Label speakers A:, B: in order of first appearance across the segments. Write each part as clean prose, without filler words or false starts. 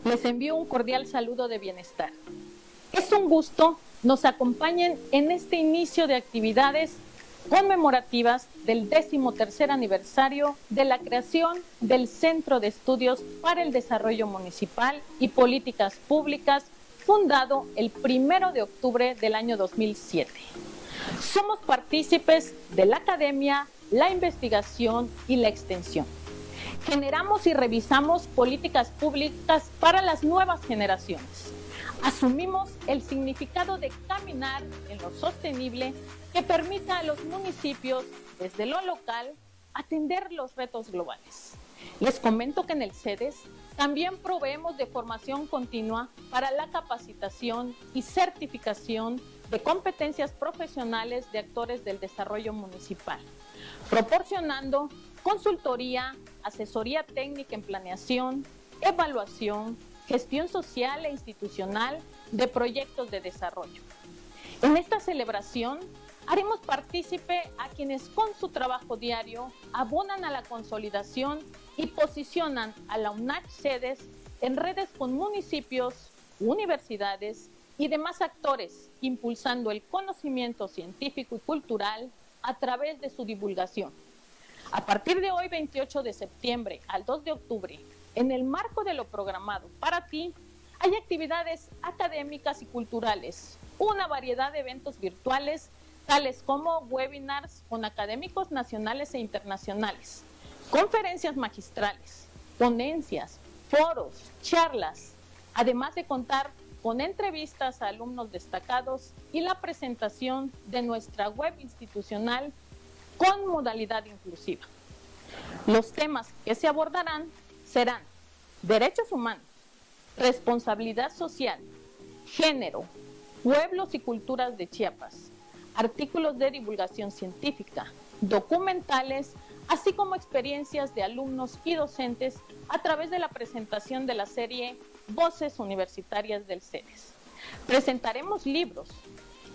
A: Les envío un cordial saludo de bienestar. Es un gusto nos acompañen en este inicio de actividades conmemorativas del 13º aniversario de la creación del Centro de Estudios para el Desarrollo Municipal y Políticas Públicas, fundado el 1 de octubre del año 2007. Somos partícipes de la academia, la investigación y la extensión. Generamos y revisamos políticas públicas para las nuevas generaciones. Asumimos el significado de caminar en lo sostenible que permita a los municipios, desde lo local, atender los retos globales. Les comento que en el CEDES también proveemos de formación continua para la capacitación y certificación de competencias profesionales de actores del desarrollo municipal, proporcionando consultoría, asesoría técnica en planeación, evaluación, gestión social e institucional de proyectos de desarrollo. En esta celebración haremos partícipe a quienes con su trabajo diario abonan a la consolidación y posicionan a la UNACH CEDES en redes con municipios, universidades y demás actores, impulsando el conocimiento científico y cultural a través de su divulgación. A partir de hoy, 28 de septiembre al 2 de octubre, en el marco de lo programado para ti, hay actividades académicas y culturales, una variedad de eventos virtuales, tales como webinars con académicos nacionales e internacionales, conferencias magistrales, ponencias, foros, charlas, además de contar con entrevistas a alumnos destacados y la presentación de nuestra web institucional con modalidad inclusiva. Los temas que se abordarán serán derechos humanos, responsabilidad social, género, pueblos y culturas de Chiapas, artículos de divulgación científica, documentales, así como experiencias de alumnos y docentes a través de la presentación de la serie Voces Universitarias del CEDES. Presentaremos libros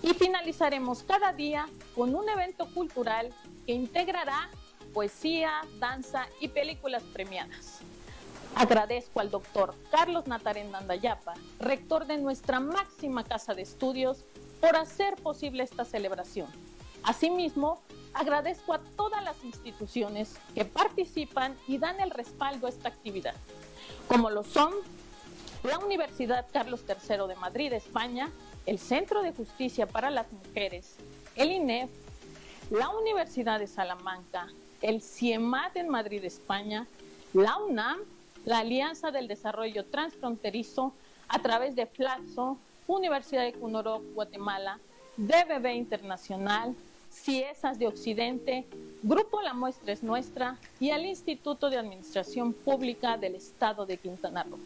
A: y finalizaremos cada día con un evento cultural que integrará poesía, danza y películas premiadas. Agradezco al doctor Carlos Natarén Nandayapa, rector de nuestra máxima casa de estudios, por hacer posible esta celebración. Asimismo, agradezco a todas las instituciones que participan y dan el respaldo a esta actividad, como lo son la Universidad Carlos III de Madrid, España, el Centro de Justicia para las Mujeres, el INEF, la Universidad de Salamanca, el CIEMAT en Madrid, España, la UNAM, la Alianza del Desarrollo Transfronterizo a través de FLAXO, Universidad de Kunoroc, Guatemala, DBB Internacional, CIESAS de Occidente, Grupo La Muestra es Nuestra y el Instituto de Administración Pública del Estado de Quintana Roo.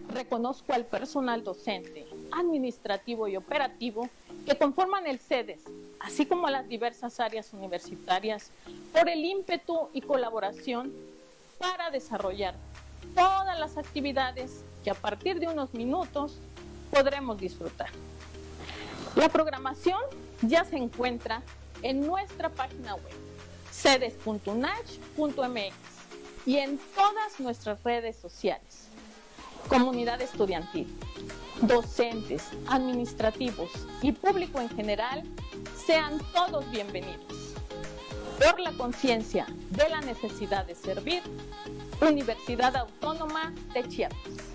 A: Reconozco al personal docente, administrativo y operativo que conforman el CEDES, así como a las diversas áreas universitarias, por el ímpetu y colaboración para desarrollar todas las actividades que a partir de unos minutos podremos disfrutar. La programación ya se encuentra en nuestra página web, cedes.unach.mx, y en todas nuestras redes sociales. Comunidad estudiantil, docentes, administrativos y público en general, sean todos bienvenidos. Por la conciencia de la necesidad de servir, Universidad Autónoma de Chiapas.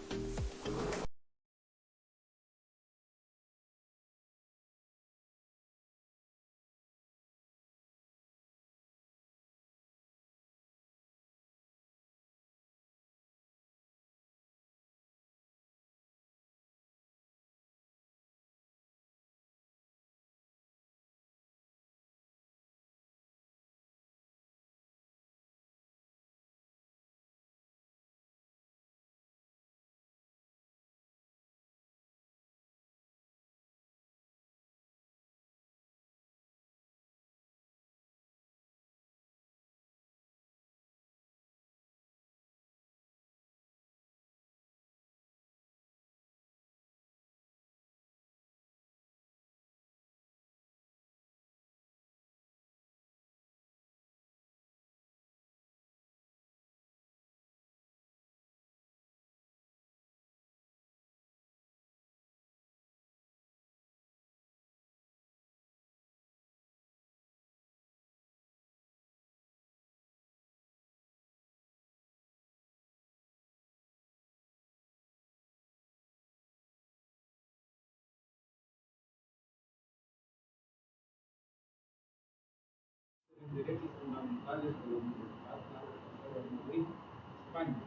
B: Derechos Fundamentales de la Universidad de Madrid, España,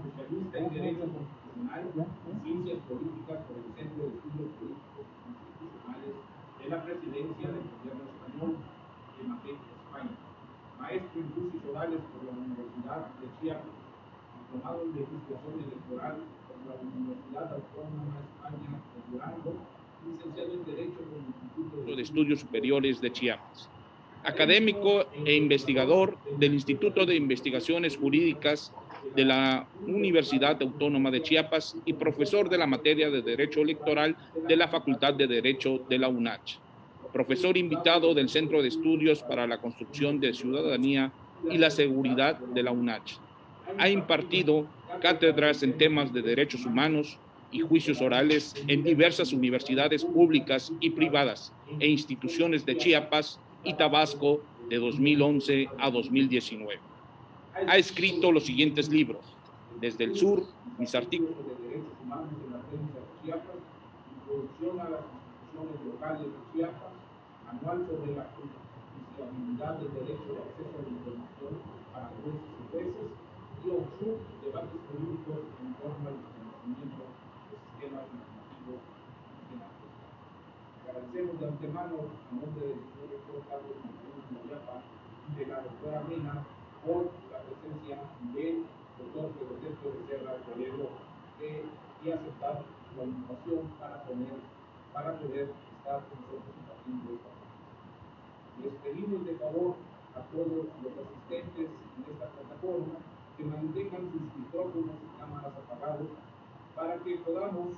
B: especialista en Derecho Constitucional y Ciencias Políticas por el Centro de Estudios Políticos Constitucionales de la Presidencia del Gobierno Español de Madrid, España. Maestro en Juicios Orales por la Universidad de Chiapas, diplomado en Legislación Electoral por la Universidad Autónoma de España de Durango, licenciado en Derecho por el Instituto de Estudios Superiores de Chiapas. Académico e investigador del Instituto de Investigaciones Jurídicas de la Universidad Autónoma de Chiapas y profesor de la materia de Derecho Electoral de la Facultad de Derecho de la UNACH. Profesor invitado del Centro de Estudios para la Construcción de Ciudadanía y la Seguridad de la UNACH. Ha impartido cátedras en temas de derechos humanos y juicios orales en diversas universidades públicas y privadas e instituciones de Chiapas y Tabasco de 2011 a 2019. Ha escrito los siguientes libros: Desde el Sur, mis artículos de derechos humanos en la prensa de Chiapas, Introducción a las instituciones locales de Chiapas, Manual sobre la justiciabilidad del derecho de acceso a la información para jueces y jueces, y OXUR, debates jurídicos en torno al reconocimiento del sistema informativo nacional. Agradecemos de antemano, a nombre del señor rector Carlos Martínez Mayapa y de la doctora Mena, por la presencia del doctor Pedro Sergio Becerra Toledo y aceptar la invitación para poder estar con nosotros compartiendo esta plataforma. Les pedimos de favor a todos los asistentes en esta plataforma que mantengan sus micrófonos y cámaras apagados para que podamos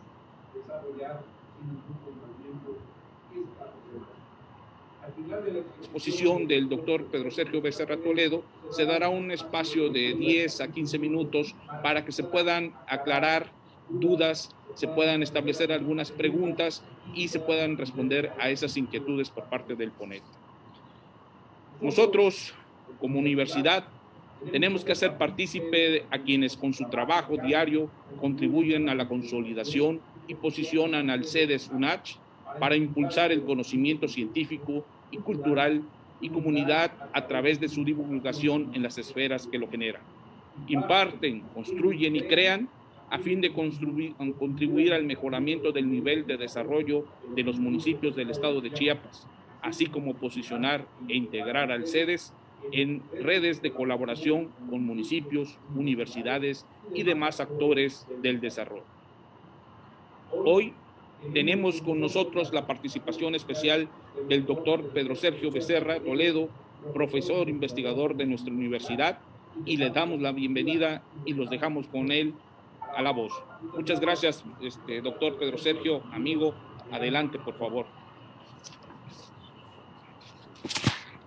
B: desarrollar sin ningún contratiempo esta presentación. Al final de la exposición del doctor Pedro Sergio Becerra Toledo, se dará un espacio de 10 a 15 minutos para que se puedan aclarar dudas, se puedan establecer algunas preguntas y se puedan responder a esas inquietudes por parte del ponente. Nosotros, como universidad, tenemos que hacer partícipe a quienes con su trabajo diario contribuyen a la consolidación y posicionan al CEDES UNACH para impulsar el conocimiento científico y cultural y comunidad a través de su divulgación en las esferas que lo generan. Imparten, construyen y crean a fin de contribuir al mejoramiento del nivel de desarrollo de los municipios del estado de Chiapas, así como posicionar e integrar al CEDES en redes de colaboración con municipios, universidades y demás actores del desarrollo. Hoy tenemos con nosotros la participación especial del doctor Pedro Sergio Becerra Toledo, profesor investigador de nuestra universidad, y le damos la bienvenida y los dejamos con él a la voz. Muchas gracias, doctor Pedro Sergio, amigo. Adelante, por favor.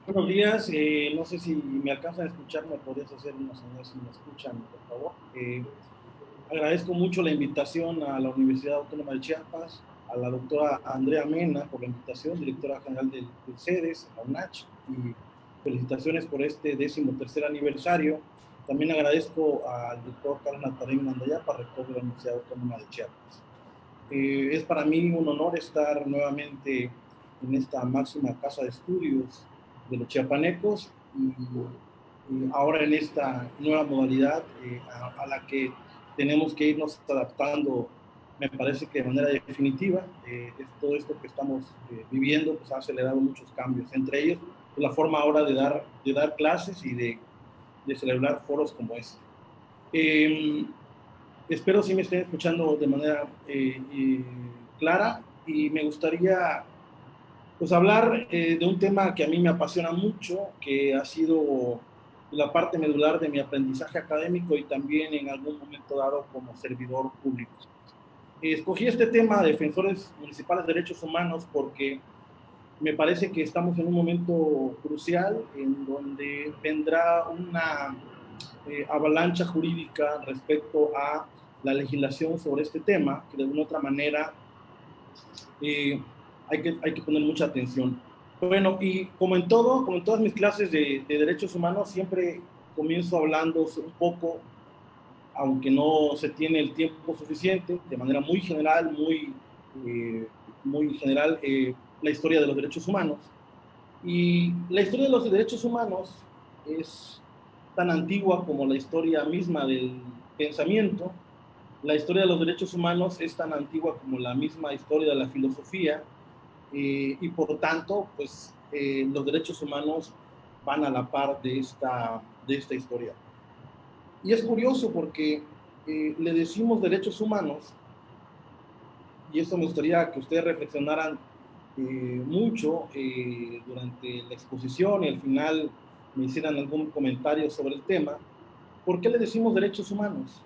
C: Buenos días, no sé si me alcanzan a escuchar, me podrías hacer una señal si me escuchan, por favor. Agradezco mucho la invitación a la Universidad Autónoma de Chiapas, a la doctora Andrea Mena por la invitación, directora general del CEDES, la UNACH, y felicitaciones por este 13º aniversario. También agradezco al doctor Carlos Natarín Mandayapa, rector de la Universidad Autónoma de Chiapas. Es para mí un honor estar nuevamente en esta máxima casa de estudios de los chiapanecos y ahora en esta nueva modalidad a la que tenemos que irnos adaptando, me parece que de manera definitiva. Todo esto que estamos viviendo pues, ha acelerado muchos cambios, entre ellos pues, la forma ahora de dar clases y de celebrar foros como este. Espero si me estén escuchando de manera clara, y me gustaría pues hablar de un tema que a mí me apasiona mucho, que ha sido la parte medular de mi aprendizaje académico y también en algún momento dado como servidor público. Escogí este tema, defensores municipales de derechos humanos, porque me parece que estamos en un momento crucial en donde vendrá una avalancha jurídica respecto a la legislación sobre este tema, que de alguna otra manera hay que poner mucha atención. Bueno, y como en todas mis clases de derechos humanos, siempre comienzo hablando un poco, aunque no se tiene el tiempo suficiente, de manera muy general, la historia de los derechos humanos. Y la historia de los derechos humanos es tan antigua como la historia misma del pensamiento. La historia de los derechos humanos es tan antigua como la misma historia de la filosofía, y por tanto, pues los derechos humanos van a la par de esta historia. Y es curioso porque le decimos derechos humanos, y esto me gustaría que ustedes reflexionaran mucho durante la exposición y al final me hicieran algún comentario sobre el tema. ¿Por qué le decimos derechos humanos?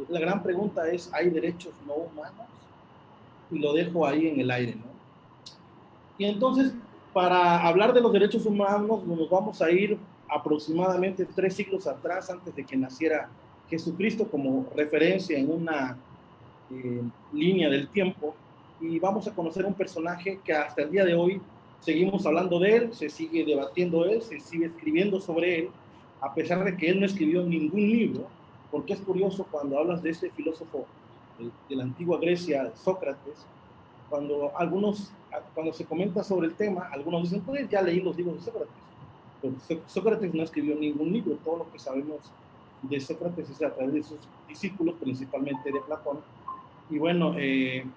C: La gran pregunta es, ¿hay derechos no humanos? Y lo dejo ahí en el aire, ¿no? Y entonces, para hablar de los derechos humanos, nos vamos a ir aproximadamente 3 siglos atrás, antes de que naciera Jesucristo, como referencia en una línea del tiempo, y vamos a conocer un personaje que hasta el día de hoy seguimos hablando de él, se sigue debatiendo de él, se sigue escribiendo sobre él, a pesar de que él no escribió ningún libro, porque es curioso cuando hablas de este filósofo de la antigua Grecia, Sócrates, cuando se comenta sobre el tema, algunos dicen, pues ya leí los libros de Sócrates, pero Sócrates no escribió ningún libro, todo lo que sabemos de Sócrates es a través de sus discípulos, principalmente de Platón. Y bueno, en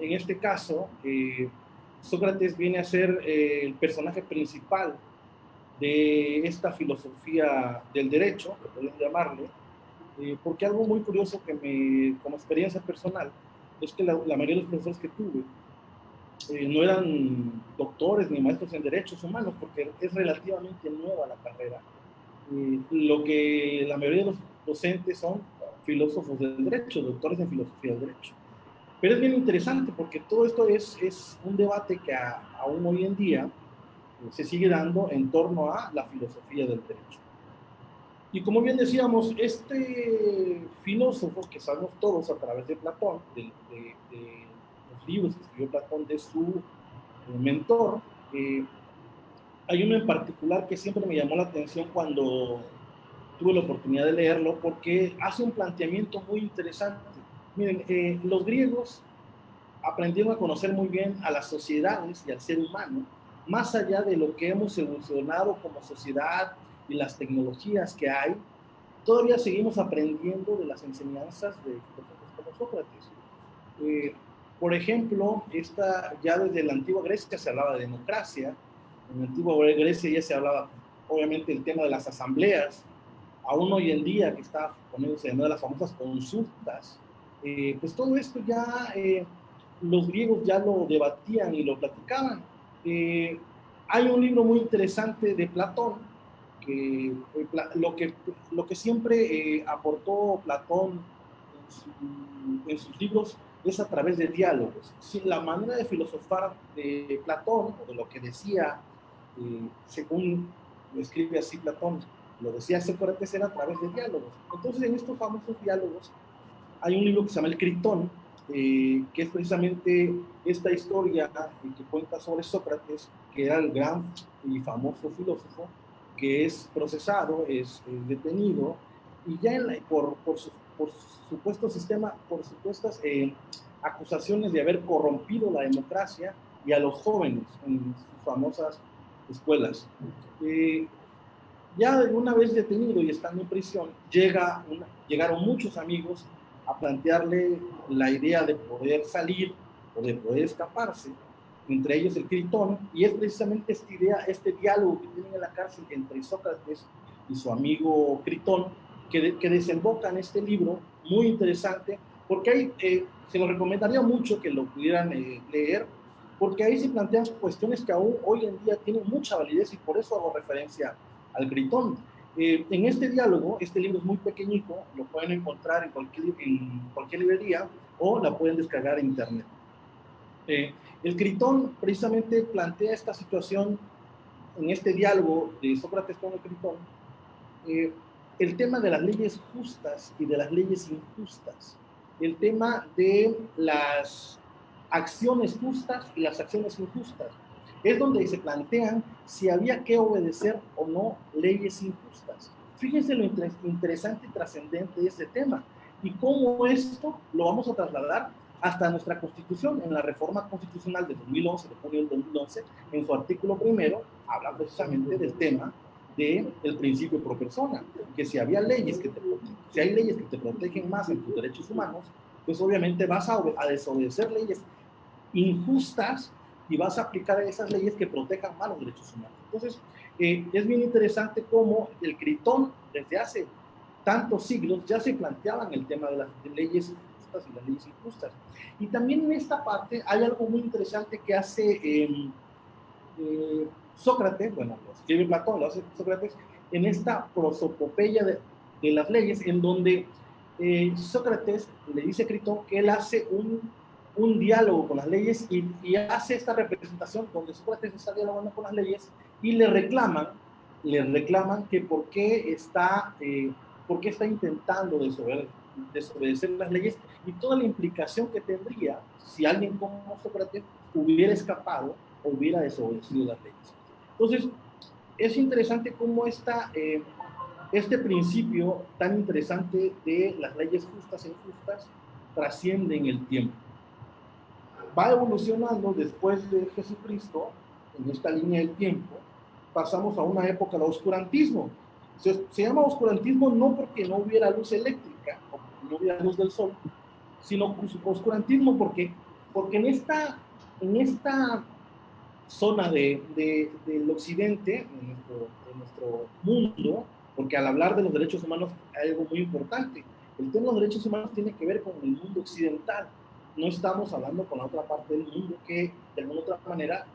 C: este caso, Sócrates viene a ser el personaje principal de esta filosofía del derecho, que podemos llamarle, porque algo muy curioso como experiencia personal, es que la mayoría de los profesores que tuve no eran doctores ni maestros en derechos humanos, porque es relativamente nueva la carrera. Lo que la mayoría de los docentes son filósofos del derecho, doctores en filosofía del derecho. Pero es bien interesante porque todo esto es un debate que aún hoy en día se sigue dando en torno a la filosofía del derecho. Y como bien decíamos, este filósofo que sabemos todos a través de Platón, de los libros que escribió Platón de su mentor, hay uno en particular que siempre me llamó la atención cuando tuve la oportunidad de leerlo, porque hace un planteamiento muy interesante. Miren, los griegos aprendieron a conocer muy bien a las sociedades y al ser humano, más allá de lo que hemos evolucionado como sociedad y las tecnologías que hay, todavía seguimos aprendiendo de las enseñanzas de filósofos como Sócrates. Por ejemplo, ya desde la antigua Grecia se hablaba de democracia, en la antigua Grecia ya se hablaba, obviamente, el tema de las asambleas, aún hoy en día que está poniéndose de moda las famosas consultas, pues todo esto ya los griegos ya lo debatían y lo platicaban. Hay un libro muy interesante de Platón, que lo que siempre aportó Platón en sus libros es a través de diálogos. La manera de filosofar de Platón, o de lo que decía, según lo escribe así Platón, lo decía Sócrates, era a través de diálogos. Entonces, en estos famosos diálogos, hay un libro que se llama El Critón, que es precisamente esta historia que cuenta sobre Sócrates, que era el gran y famoso filósofo, que es procesado, es detenido, y ya por supuestas acusaciones de haber corrompido la democracia y a los jóvenes en sus famosas escuelas. Ya una vez detenido y estando en prisión, llegaron muchos amigos a plantearle la idea de poder salir o de poder escaparse, entre ellos el Critón, y es precisamente esta idea, este diálogo que tienen en la cárcel entre Sócrates y su amigo Critón, que desemboca en este libro muy interesante, porque ahí se lo recomendaría mucho que lo pudieran leer, porque ahí se plantean cuestiones que aún hoy en día tienen mucha validez, y por eso hago referencia al Critón. En este diálogo, este libro es muy pequeñito, lo pueden encontrar en cualquier librería o la pueden descargar en internet. El Critón precisamente plantea esta situación en este diálogo de Sócrates con el Critón, el tema de las leyes justas y de las leyes injustas, el tema de las acciones justas y las acciones injustas. Es donde se plantean si había que obedecer o no leyes injustas. Fíjense lo interesante y trascendente de este tema y cómo esto lo vamos a trasladar hasta nuestra Constitución. En la reforma constitucional de 2011, de junio del 2011, en su artículo primero, habla precisamente del tema del principio pro persona, que si había leyes si hay leyes que te protegen más en tus derechos humanos, pues obviamente vas a desobedecer leyes injustas y vas a aplicar esas leyes que protejan más los derechos humanos. Entonces, es bien interesante cómo el Critón, desde hace tantos siglos, ya se planteaban el tema de las leyes justas y las leyes injustas. Y también en esta parte hay algo muy interesante que hace Sócrates, bueno, lo escribe Platón, lo hace Sócrates, en esta prosopopeya de las leyes, en donde Sócrates le dice a Critón que él hace un diálogo con las leyes y hace esta representación donde Sócrates está dialogando con las leyes y le reclaman que por qué está intentando desobedecer las leyes y toda la implicación que tendría si alguien como Sócrates hubiera escapado o hubiera desobedecido las leyes. Entonces, es interesante cómo este principio tan interesante de las leyes justas e injustas trasciende en el tiempo. Va evolucionando después de Jesucristo, en esta línea del tiempo, pasamos a una época de oscurantismo. Se llama oscurantismo no porque no hubiera luz eléctrica o porque no hubiera luz del sol, sino oscurantismo porque en esta zona del occidente, de nuestro mundo, porque al hablar de los derechos humanos hay algo muy importante. El tema de los derechos humanos tiene que ver con el mundo occidental. No estamos hablando con la otra parte del mundo que de alguna otra manera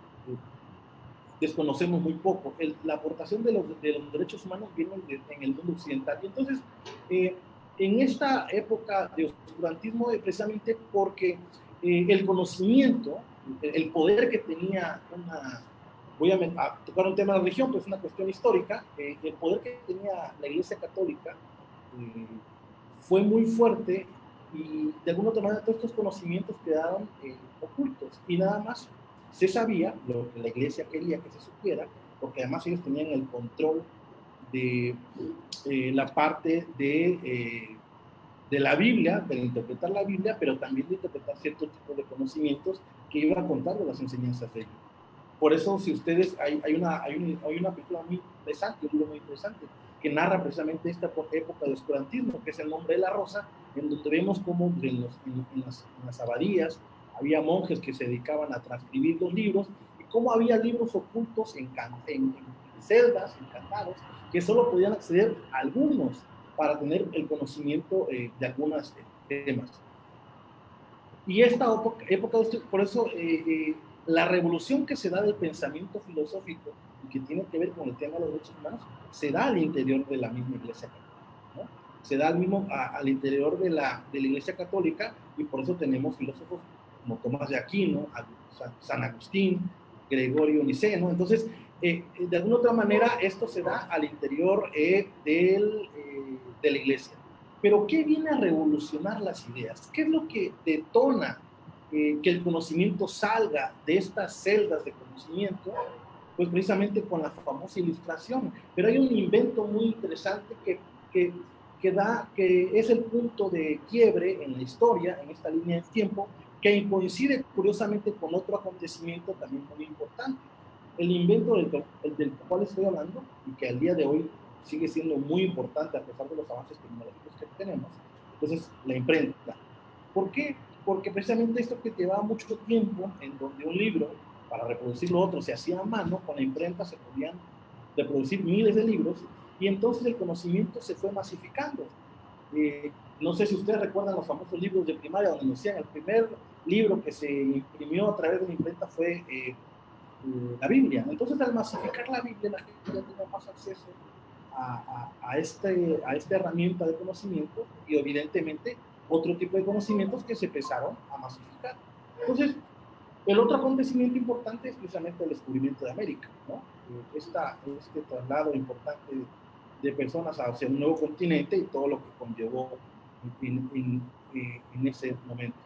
C: desconocemos muy poco. La aportación de los derechos humanos viene en el mundo occidental. Y entonces, en esta época de oscurantismo, precisamente porque el conocimiento, el poder que tenía voy a tocar un tema de la religión, pues es una cuestión histórica, el poder que tenía la Iglesia Católica fue muy fuerte y de alguna otra manera todos estos conocimientos quedaron ocultos y nada más se sabía lo que la Iglesia quería que se supiera, porque además ellos tenían el control de la parte de la Biblia, de interpretar la Biblia, pero también de interpretar ciertos tipos de conocimientos que iban contando las enseñanzas de ellos. Por eso, si ustedes, hay una película muy interesante, un libro muy interesante, que narra precisamente esta época de oscurantismo, que es El nombre de la rosa, en donde vemos cómo en las abadías había monjes que se dedicaban a transcribir los libros, y cómo había libros ocultos en celdas, encantados, que solo podían acceder a algunos para tener el conocimiento de algunos temas. Y esta época, por eso la revolución que se da del pensamiento filosófico y que tiene que ver con el tema de los derechos humanos, se da al interior de la misma Iglesia Católica, ¿no? Se da al interior de la Iglesia Católica, y por eso tenemos filósofos como Tomás de Aquino, San Agustín, Gregorio Niceno. Entonces, de alguna otra manera, esto se da al interior de la Iglesia. Pero ¿qué viene a revolucionar las ideas? ¿Qué es lo que detona que el conocimiento salga de estas celdas de conocimiento? Pues precisamente con la famosa Ilustración. Pero hay un invento muy interesante que es el punto de quiebre en la historia, en esta línea de tiempo, que coincide curiosamente con otro acontecimiento también muy importante. El invento del cual estoy hablando, y que al día de hoy sigue siendo muy importante a pesar de los avances tecnológicos que tenemos, entonces la imprenta. ¿Por qué? Porque precisamente esto que llevaba mucho tiempo, en donde un libro, para reproducir lo otro, se hacía a mano, con la imprenta se podían reproducir miles de libros, y entonces el conocimiento se fue masificando. No sé si ustedes recuerdan los famosos libros de primaria, donde nos decían el primer libro que se imprimió a través de la imprenta fue la Biblia. Entonces, al masificar la Biblia, la gente ya tiene más acceso a esta herramienta de conocimiento, y evidentemente otro tipo de conocimientos que se empezaron a masificar. Entonces, el otro acontecimiento importante es precisamente el descubrimiento de América, ¿no? Este traslado importante de personas hacia un nuevo continente y todo lo que conllevó en ese momento.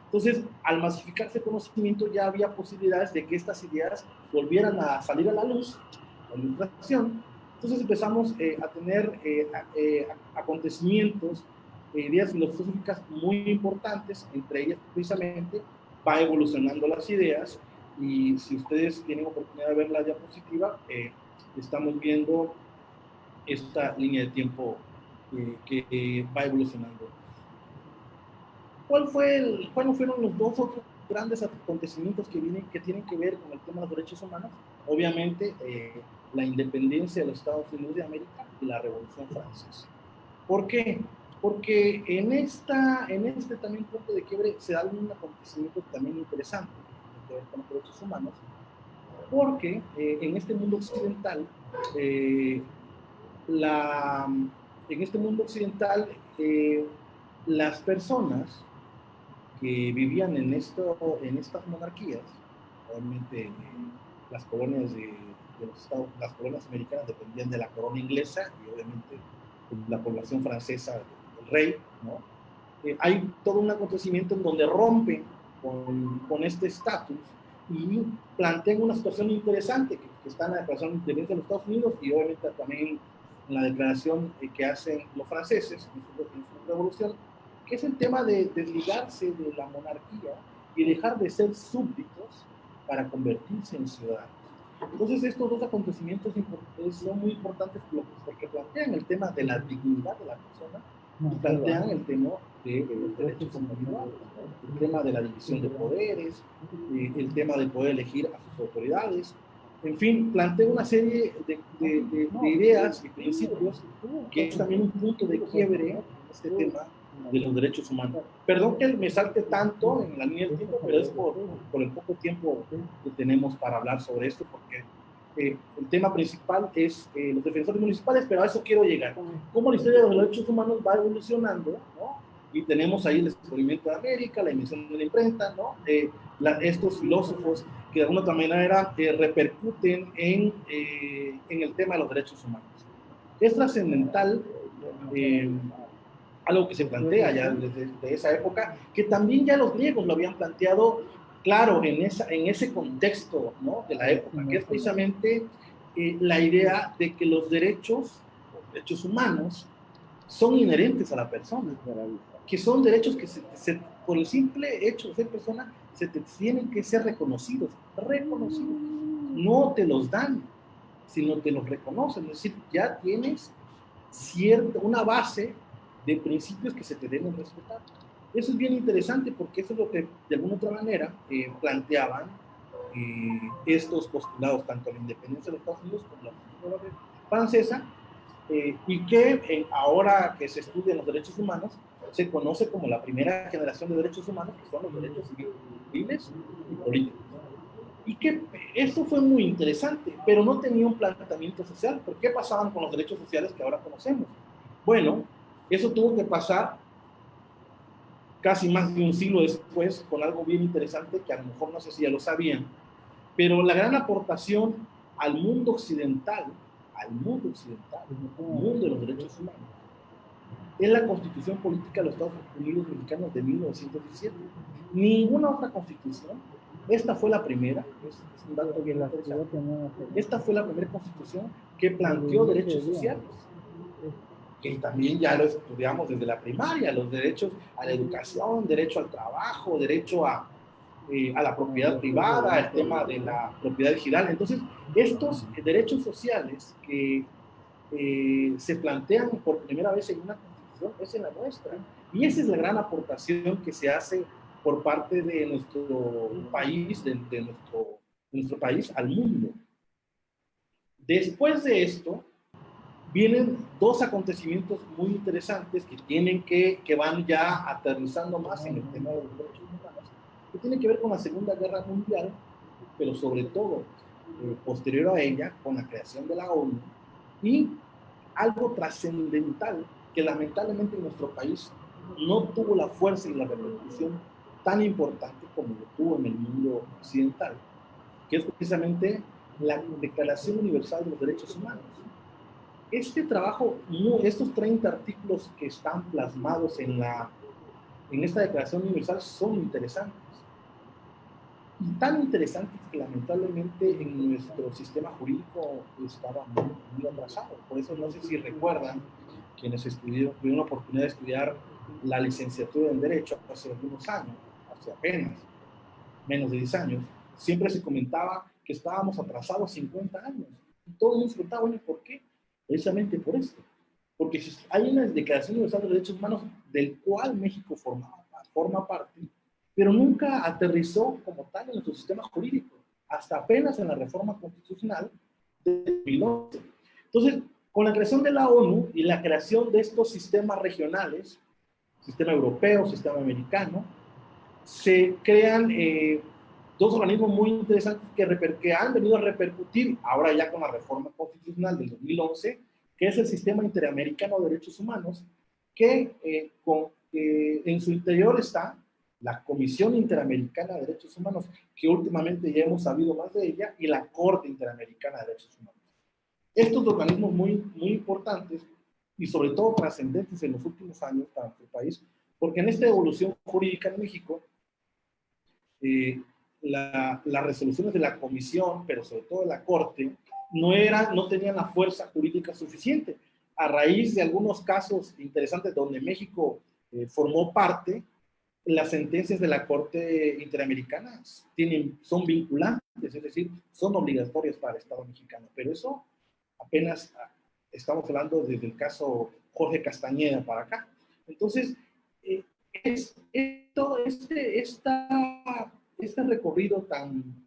C: Entonces, al masificarse el conocimiento, ya había posibilidades de que estas ideas volvieran a salir a la luz, la ilustración. Entonces empezamos a tener acontecimientos ideas filosóficas muy importantes, entre ellas precisamente va evolucionando las ideas, y si ustedes tienen oportunidad de ver la diapositiva, estamos viendo esta línea de tiempo que va evolucionando. ¿Cuáles fueron los dos otros grandes acontecimientos que tienen que ver con el tema de los derechos humanos? Obviamente, la independencia de los Estados Unidos de América y la Revolución Francesa. ¿Por qué? Porque en este también punto de quiebre se da un acontecimiento también interesante que ver con los derechos humanos, porque en este mundo occidental, las personas que vivían en estas monarquías, obviamente las colonias las colonias americanas dependían de la corona inglesa, y obviamente la población francesa del rey, ¿no? Hay todo un acontecimiento en donde rompen con este estatus y plantean una situación interesante que está en la Declaración de Independencia de los Estados Unidos, y obviamente también en la declaración que hacen los franceses en su revolución, que es el tema de desligarse de la monarquía y dejar de ser súbditos para convertirse en ciudadanos. Entonces, estos dos acontecimientos son muy importantes porque plantean el tema de la dignidad de la persona y plantean el tema de los derechos individuales, el tema de la división de poderes, el tema de poder elegir a sus autoridades. En fin, plantea una serie de ideas y principios que es también un punto de quiebre en este tema de los derechos humanos. Perdón que me salte tanto en la línea del tiempo, pero es por el poco tiempo que tenemos para hablar sobre esto, porque el tema principal es los defensores municipales, pero a eso quiero llegar. Cómo la historia de los derechos humanos va evolucionando, ¿no? Y tenemos ahí el descubrimiento de América, la invención de la imprenta, ¿no? Estos filósofos que de alguna otra manera repercuten en el tema de los derechos humanos. Es trascendental algo que se plantea ya desde esa época, que también ya los griegos lo habían planteado, claro, en ese contexto, ¿no?, de la época, que es precisamente la idea de que los derechos humanos son inherentes a la persona, que son derechos que por el simple hecho de ser persona se te tienen que ser reconocidos, no te los dan, sino te los reconocen, es decir, ya tienes una base de principios que se te deben respetar. Eso es bien interesante porque eso es lo que de alguna otra manera planteaban estos postulados, tanto la independencia de los Estados Unidos como la Revolución Francesa, y que ahora que se estudian los derechos humanos se conoce como la primera generación de derechos humanos, que son los derechos civiles y políticos. Y que esto fue muy interesante, pero no tenía un planteamiento social. ¿Por qué pasaban con los derechos sociales que ahora conocemos? Bueno, eso tuvo que pasar casi más de un siglo después con algo bien interesante que a lo mejor no sé si ya lo sabían, pero la gran aportación al mundo occidental, al mundo de los derechos humanos, es la Constitución Política de los Estados Unidos Mexicanos de 1917. Ninguna otra constitución, esta fue la primera, es un dato bien interesante, esta fue la primera constitución que planteó derechos sociales, que también ya lo estudiamos desde la primaria, los derechos a la educación, derecho al trabajo, derecho a la propiedad privada, el tema de la propiedad digital. Entonces, estos derechos sociales que se plantean por primera vez en una constitución es en la nuestra. Y esa es la gran aportación que se hace por parte de nuestro país, de nuestro país al mundo. Después de esto, vienen dos acontecimientos muy interesantes que van ya aterrizando más en el tema de los derechos humanos, que tienen que ver con la Segunda Guerra Mundial, pero sobre todo posterior a ella, con la creación de la ONU, y algo trascendental que lamentablemente en nuestro país no tuvo la fuerza y la repercusión tan importante como lo tuvo en el mundo occidental, que es precisamente la Declaración Universal de los Derechos Humanos. Este trabajo, estos 30 artículos que están plasmados en esta Declaración Universal son interesantes. Y tan interesantes que lamentablemente en nuestro sistema jurídico estaba muy atrasado. Por eso no sé si recuerdan, quienes tuvieron la oportunidad de estudiar la licenciatura en Derecho hace algunos años, hace apenas menos de 10 años, siempre se comentaba que estábamos atrasados 50 años. Y todo el mundo se preguntaba, bueno, ¿por qué? Precisamente por esto. Porque hay una Declaración Universal de Derechos Humanos del cual México forma parte, pero nunca aterrizó como tal en nuestro sistema jurídico, hasta apenas en la reforma constitucional de 2011. Entonces, con la creación de la ONU y la creación de estos sistemas regionales, sistema europeo, sistema americano, se crean dos organismos muy interesantes que han venido a repercutir, ahora ya con la reforma constitucional del 2011, que es el Sistema Interamericano de Derechos Humanos, que en su interior está la Comisión Interamericana de Derechos Humanos, que últimamente ya hemos sabido más de ella, y la Corte Interamericana de Derechos Humanos. Estos organismos muy importantes y sobre todo trascendentes en los últimos años para nuestro país, porque en esta evolución jurídica en México, las resoluciones de la Comisión, pero sobre todo de la Corte, no tenían la fuerza jurídica suficiente. A raíz de algunos casos interesantes donde México formó parte, las sentencias de la Corte Interamericana son vinculantes, es decir, son obligatorias para el Estado mexicano, pero eso apenas estamos hablando desde el caso Jorge Castañeda para acá. Entonces, todo este recorrido tan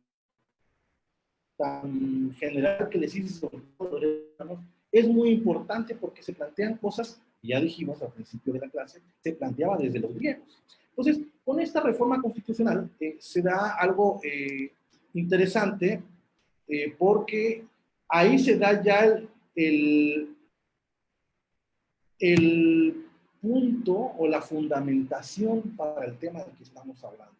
C: general que les hice sobre todo es muy importante porque se plantean cosas, ya dijimos al principio de la clase, se planteaba desde los griegos. Entonces, con esta reforma constitucional se da algo interesante porque ahí se da ya el punto o la fundamentación para el tema del que estamos hablando.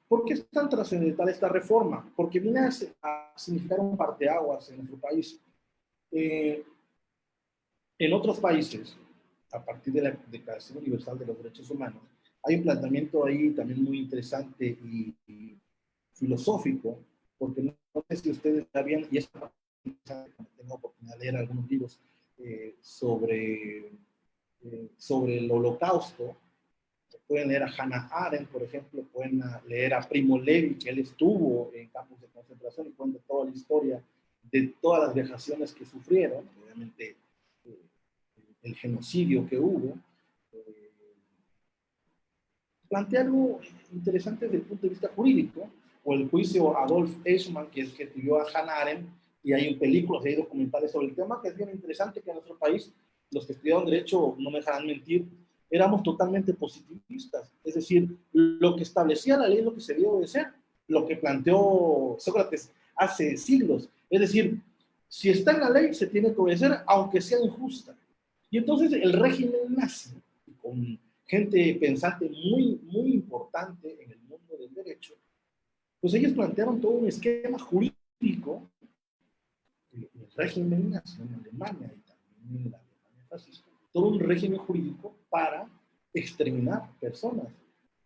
C: ¿Por qué es tan trascendental esta reforma? Porque viene a significar un parteaguas en nuestro país. En otros países, a partir de la Declaración Universal de los Derechos Humanos, hay un planteamiento ahí también muy interesante y filosófico, porque no sé si ustedes sabían, y es tengo oportunidad de leer algunos libros sobre el Holocausto. Pueden leer a Hannah Arendt, por ejemplo, pueden leer a Primo Levi, que él estuvo en campos de concentración y cuenta toda la historia de todas las vejaciones que sufrieron, obviamente el genocidio que hubo. Plantea algo interesante desde el punto de vista jurídico, o el juicio Adolf Eichmann, que escribió a Hannah Arendt, y hay películas y hay documentales sobre el tema, que es bien interesante que en nuestro país, los que estudiaron Derecho, no me dejarán mentir, éramos totalmente positivistas. Es decir, lo que establecía la ley es lo que se debe obedecer, lo que planteó Sócrates hace siglos. Es decir, si está en la ley, se tiene que obedecer, aunque sea injusta. Y entonces el régimen nazi, con gente pensante muy importante en el mundo del derecho, pues ellos plantearon todo un esquema jurídico, el régimen nazi en Alemania y también en la Alemania fascista, todo un régimen jurídico para exterminar personas,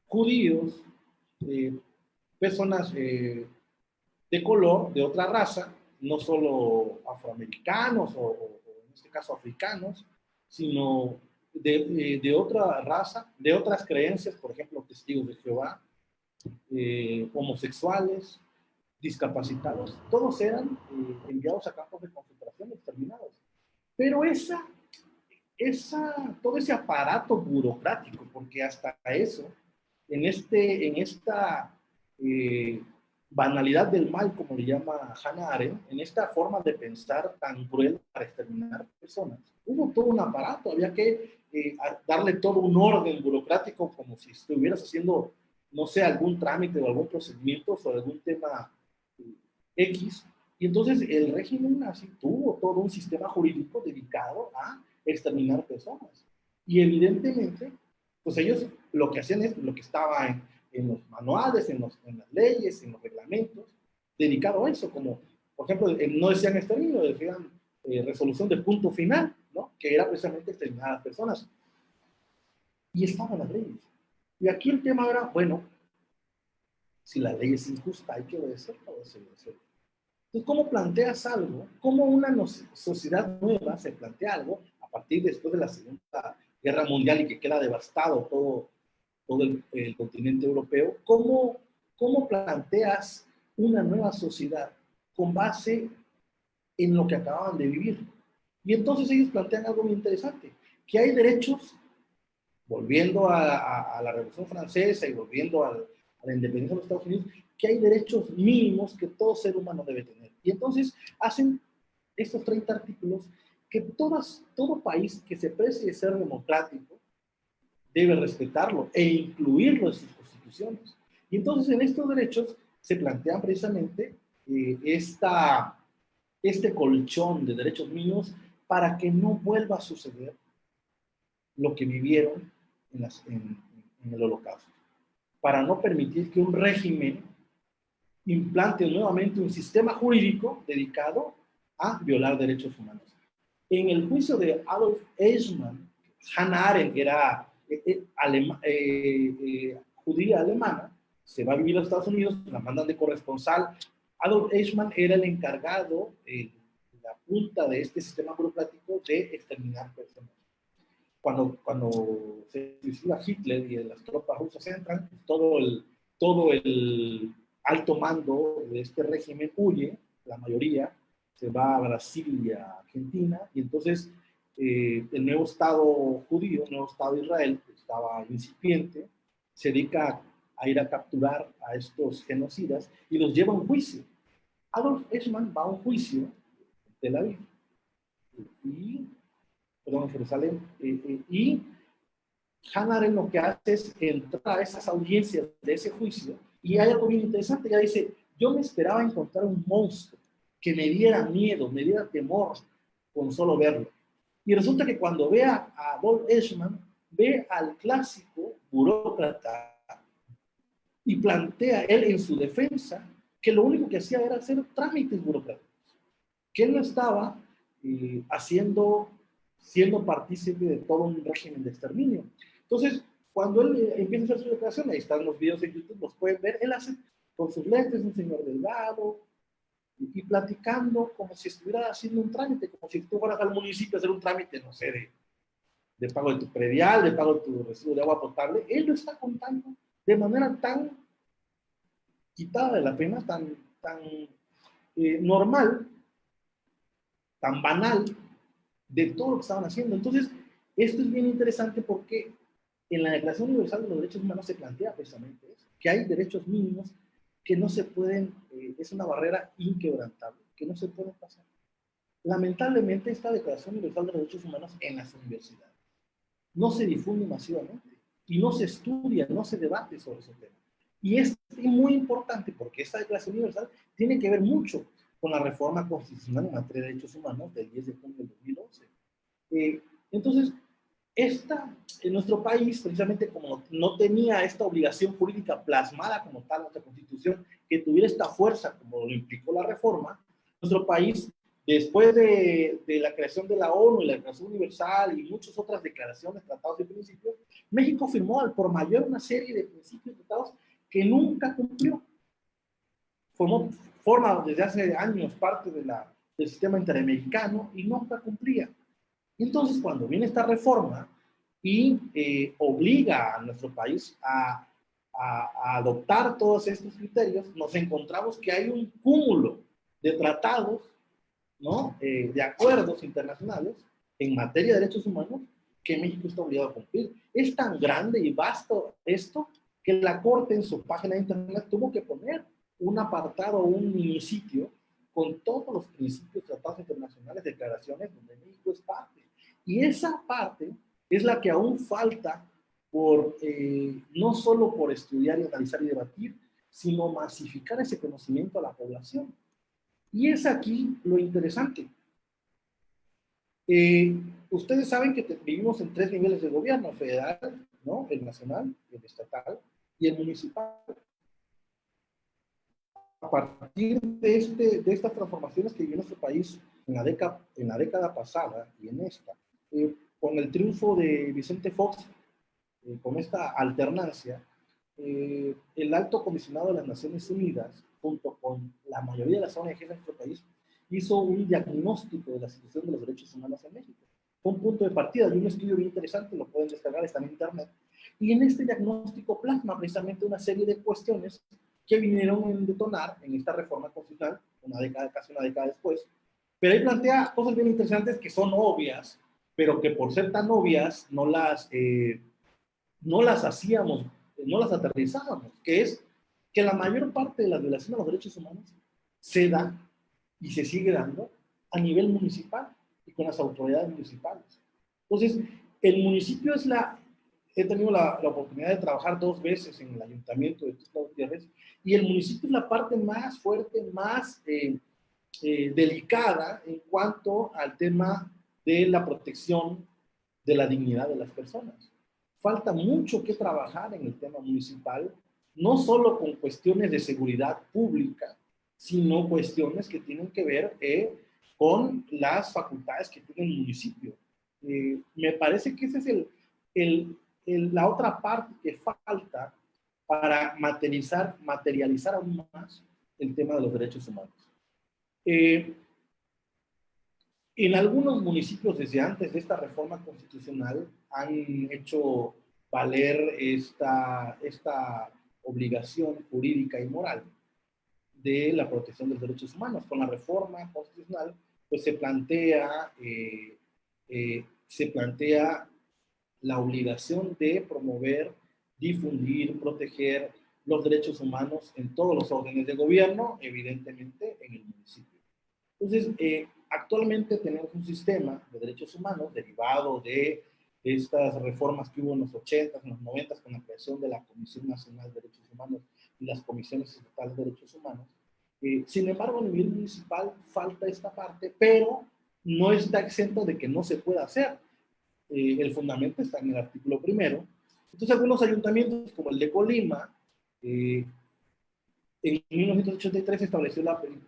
C: judíos, personas de color, de otra raza, no solo afroamericanos o en este caso africanos, sino de otra raza, de otras creencias, por ejemplo, testigos de Jehová, homosexuales, discapacitados, todos eran enviados a campos de concentración exterminados. Pero todo ese aparato burocrático, porque hasta eso, en esta banalidad del mal, como le llama Hannah Arendt, en esta forma de pensar tan cruel para exterminar personas, hubo todo un aparato, había que darle todo un orden burocrático como si estuvieras haciendo, no sé, algún trámite o algún procedimiento sobre algún tema X, y entonces el régimen nazi tuvo todo un sistema jurídico dedicado a exterminar personas. Y evidentemente, pues ellos lo que hacían es lo que estaba en los manuales, en las leyes, en los reglamentos, dedicado a eso, como, por ejemplo, no decían exterminio, decían resolución de punto final, ¿no? Que era precisamente exterminar a las personas. Y estaban las leyes. Y aquí el tema era, bueno, si la ley es injusta, hay que obedecerla, obedecerla. Entonces, ¿cómo planteas algo? ¿Cómo una sociedad nueva se plantea algo a partir después de la Segunda guerra mundial y que queda devastado todo el continente europeo, ¿cómo planteas una nueva sociedad con base en lo que acababan de vivir? Y entonces ellos plantean algo muy interesante, que hay derechos, volviendo a la Revolución Francesa y volviendo a la independencia de los Estados Unidos, que hay derechos mínimos que todo ser humano debe tener. Y entonces hacen estos 30 artículos que todo país que se precie de ser democrático debe respetarlo e incluirlo en sus constituciones. Y entonces en estos derechos se plantean precisamente este colchón de derechos mínimos para que no vuelva a suceder lo que vivieron en el Holocausto, para no permitir que un régimen implante nuevamente un sistema jurídico dedicado a violar derechos humanos. En el juicio de Adolf Eichmann, Hannah Arendt era judía alemana, se va a vivir a los Estados Unidos, la mandan de corresponsal. Adolf Eichmann era el encargado, la punta de este sistema burocrático de exterminar personas. Cuando se suicida Hitler y las tropas rusas entran, todo el alto mando de este régimen huye, la mayoría se va a Brasil y a Argentina, y entonces el nuevo Estado judío, el nuevo Estado de Israel, que estaba incipiente, se dedica a ir a capturar a estos genocidas y los lleva a un juicio. Adolf Eichmann va a un juicio en Tel Aviv, en Jerusalén, y Hannah Arendt lo que hace es entrar a esas audiencias de ese juicio, y hay algo bien interesante. Ella dice: yo me esperaba encontrar un monstruo que me diera miedo, me diera temor con solo verlo. Y resulta que cuando ve a Adolf Eichmann, ve al clásico burócrata y plantea él en su defensa que lo único que hacía era hacer trámites burocráticos, que él no estaba siendo partícipe de todo un régimen de exterminio. Entonces, cuando él empieza a hacer su declaración, ahí están los videos en YouTube, los pueden ver, él hace con sus lentes, un señor delgado, y platicando como si estuviera haciendo un trámite, como si tú fueras al municipio a hacer un trámite, no sé, de pago de tu predial, de pago de tu recibo de agua potable. Él lo está contando de manera tan quitada de la pena, tan normal, tan banal, de todo lo que estaban haciendo. Entonces, esto es bien interesante porque en la Declaración Universal de los Derechos Humanos se plantea precisamente eso, que hay derechos mínimos que no se pueden, es una barrera inquebrantable, que no se pueden pasar. Lamentablemente, esta Declaración Universal de los Derechos Humanos en las universidades no se difunde masivamente y no se estudia, no se debate sobre ese tema. Y es muy importante porque esta Declaración Universal tiene que ver mucho con la reforma constitucional en materia de derechos humanos del 10 de junio del 2011. Entonces, en nuestro país, precisamente como no tenía esta obligación jurídica plasmada como tal en nuestra Constitución, que tuviera esta fuerza como lo implicó la reforma, nuestro país, después de la creación de la ONU y la Declaración Universal y muchas otras declaraciones, tratados y principios, México firmó al por mayor una serie de principios y tratados que nunca cumplió. Forma desde hace años parte del sistema interamericano y nunca cumplía. Y entonces, cuando viene esta reforma y obliga a nuestro país a adoptar todos estos criterios, nos encontramos que hay un cúmulo de tratados, ¿no? De acuerdos internacionales en materia de derechos humanos que México está obligado a cumplir. Es tan grande y vasto esto que la Corte en su página de internet tuvo que poner un apartado, un minisitio con todos los principios, tratados internacionales, declaraciones donde México es parte. Y esa parte es la que aún falta no solo por estudiar y analizar y debatir, sino masificar ese conocimiento a la población. Y es aquí lo interesante. Ustedes saben que vivimos en 3 niveles de gobierno: federal, ¿no? El nacional, el estatal y el municipal. A partir de estas transformaciones que vivió nuestro país en la década pasada y en esta, con el triunfo de Vicente Fox, con esta alternancia, el alto comisionado de las Naciones Unidas, junto con la mayoría de las ONGs de nuestro país, hizo un diagnóstico de la situación de los derechos humanos en México. Fue un punto de partida de un estudio bien interesante, lo pueden descargar, está en internet, y en este diagnóstico plasma precisamente una serie de cuestiones que vinieron a detonar en esta reforma constitucional, casi una década después, pero ahí plantea cosas bien interesantes que son obvias, pero que por ser tan obvias no las hacíamos, no las aterrizábamos, que es que la mayor parte de la violación a los derechos humanos se da y se sigue dando a nivel municipal y con las autoridades municipales. Entonces, el municipio es he tenido la oportunidad de trabajar 2 veces en el ayuntamiento de Tuxtla Gutiérrez, y el municipio es la parte más fuerte, más delicada en cuanto al tema de la protección de la dignidad de las personas. Falta mucho que trabajar en el tema municipal, no solo con cuestiones de seguridad pública, sino cuestiones que tienen que ver con las facultades que tiene el municipio. Me parece que esa es la otra parte que falta para materializar aún más el tema de los derechos humanos. En algunos municipios desde antes de esta reforma constitucional han hecho valer esta obligación jurídica y moral de la protección de los derechos humanos. Con la reforma constitucional, pues se plantea la obligación de promover, difundir, proteger los derechos humanos en todos los órdenes de gobierno, evidentemente en el municipio. Entonces, actualmente tenemos un sistema de derechos humanos derivado de estas reformas que hubo en los 80s, en los 90s, con la creación de la Comisión Nacional de Derechos Humanos y las Comisiones Estatales de Derechos Humanos. Sin embargo, a nivel municipal falta esta parte, pero no está exento de que no se pueda hacer. El fundamento está en el artículo 1. Entonces, algunos ayuntamientos, como el de Colima, en 1983 se estableció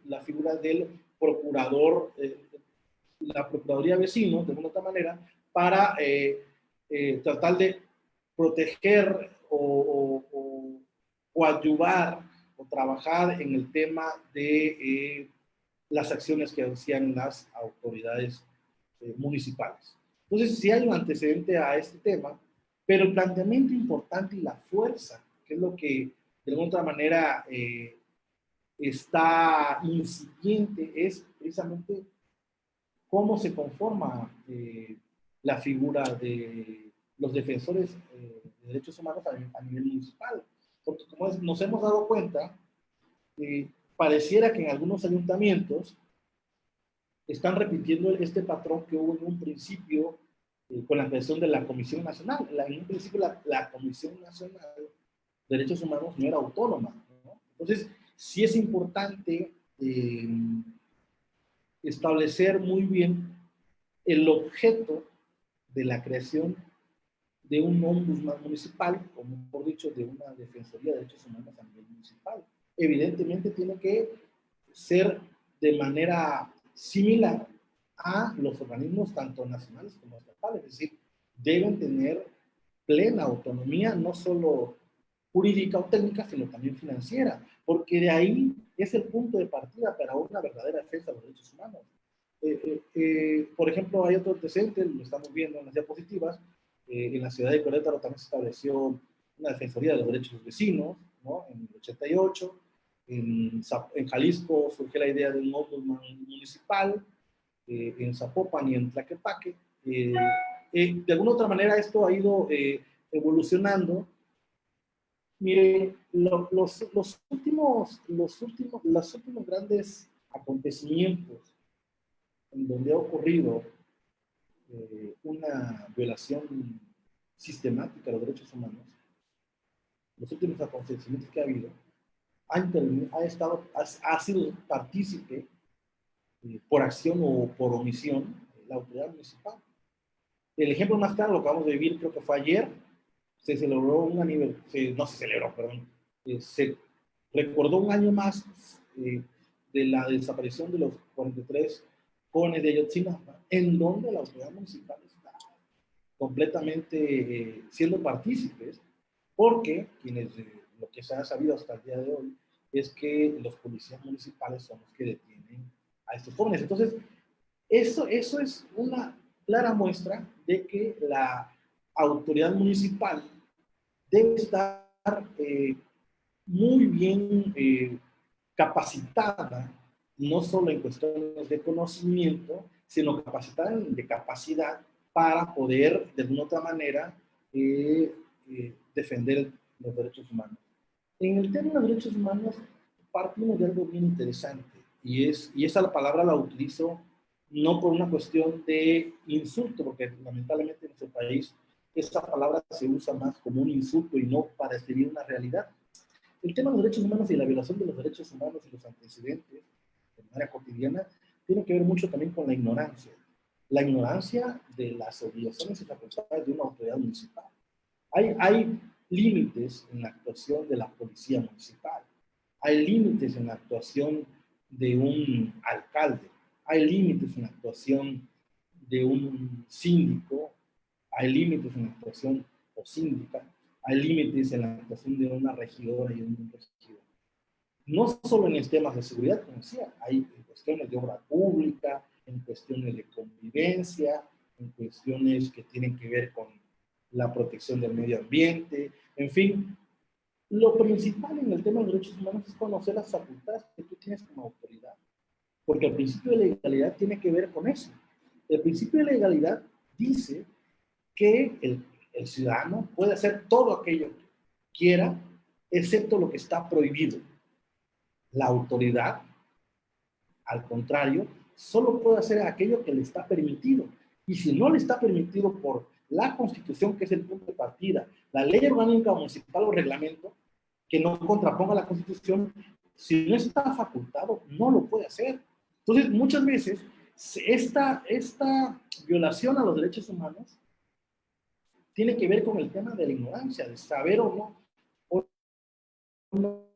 C: la figura del procurador, la Procuraduría de Vecinos, de alguna otra manera, para tratar de proteger o ayudar o trabajar en el tema de las acciones que hacían las autoridades municipales. Entonces, sí hay un antecedente a este tema, pero el planteamiento importante y la fuerza, que es lo que de alguna otra manera está incipiente, es precisamente cómo se conforma la figura de los defensores de derechos humanos a nivel municipal. Porque como nos hemos dado cuenta, pareciera que en algunos ayuntamientos están repitiendo este patrón que hubo en un principio con la creación de la Comisión Nacional. En un principio la Comisión Nacional de Derechos Humanos no era autónoma, ¿no? Entonces, sí es importante establecer muy bien el objeto de la creación de un ombudsman municipal, o mejor dicho, de una defensoría de derechos humanos a nivel municipal. Evidentemente tiene que ser de manera similar a los organismos tanto nacionales como estatales, es decir, deben tener plena autonomía, no solo jurídica o técnica, sino también financiera, porque de ahí es el punto de partida para una verdadera defensa de los derechos humanos. Por ejemplo, hay otro antecedente, lo estamos viendo en las diapositivas, en la ciudad de Querétaro también se estableció una defensoría de los derechos de los vecinos, ¿no? En el 88, en Jalisco surgió la idea de un ombudsman municipal, en Zapopan y en Tlaquepaque. De alguna otra manera esto ha ido evolucionando. Mire, los últimos grandes acontecimientos en donde ha ocurrido una violación sistemática de los derechos humanos, los últimos acontecimientos que ha habido, ha sido partícipe por acción o por omisión la autoridad municipal. El ejemplo más claro lo acabamos de vivir, creo que fue ayer. Se celebró un aniversario, no se celebró, perdón, se recordó un año más de la desaparición de los 43 jóvenes de Ayotzinapa, en donde la autoridad municipal está completamente siendo partícipes, porque lo que se ha sabido hasta el día de hoy es que los policías municipales son los que detienen a estos jóvenes. Entonces, eso es una clara muestra de que la autoridad municipal debe estar muy bien capacitada, no solo en cuestiones de conocimiento, sino capacitada de capacidad para poder, de alguna otra manera, defender los derechos humanos. En el tema de los derechos humanos, partimos de algo bien interesante, y esa palabra la utilizo no por una cuestión de insulto, porque lamentablemente en nuestro país esa palabra se usa más como un insulto y no para describir una realidad. El tema de los derechos humanos y la violación de los derechos humanos y los antecedentes de manera cotidiana tiene que ver mucho también con la ignorancia. La ignorancia de las obligaciones y facultades de una autoridad municipal. Hay límites en la actuación de la policía municipal. Hay límites en la actuación de un alcalde. Hay límites en la actuación de un síndico. Hay límites en la actuación o síndica. Hay límites en la actuación de una regidora y un regidor. No solo en los temas de seguridad, como decía, hay en cuestiones de obra pública, en cuestiones de convivencia, en cuestiones que tienen que ver con la protección del medio ambiente, en fin. Lo principal en el tema de los derechos humanos es conocer las facultades que tú tienes como autoridad, porque el principio de legalidad tiene que ver con eso. El principio de legalidad dice que el ciudadano puede hacer todo aquello que quiera, excepto lo que está prohibido. La autoridad, al contrario, solo puede hacer aquello que le está permitido. Y si no le está permitido por la Constitución, que es el punto de partida, la ley orgánica municipal o reglamento, que no contraponga la Constitución, si no está facultado, no lo puede hacer. Entonces, muchas veces, esta violación a los derechos humanos tiene que ver con el tema de la ignorancia, de saber o no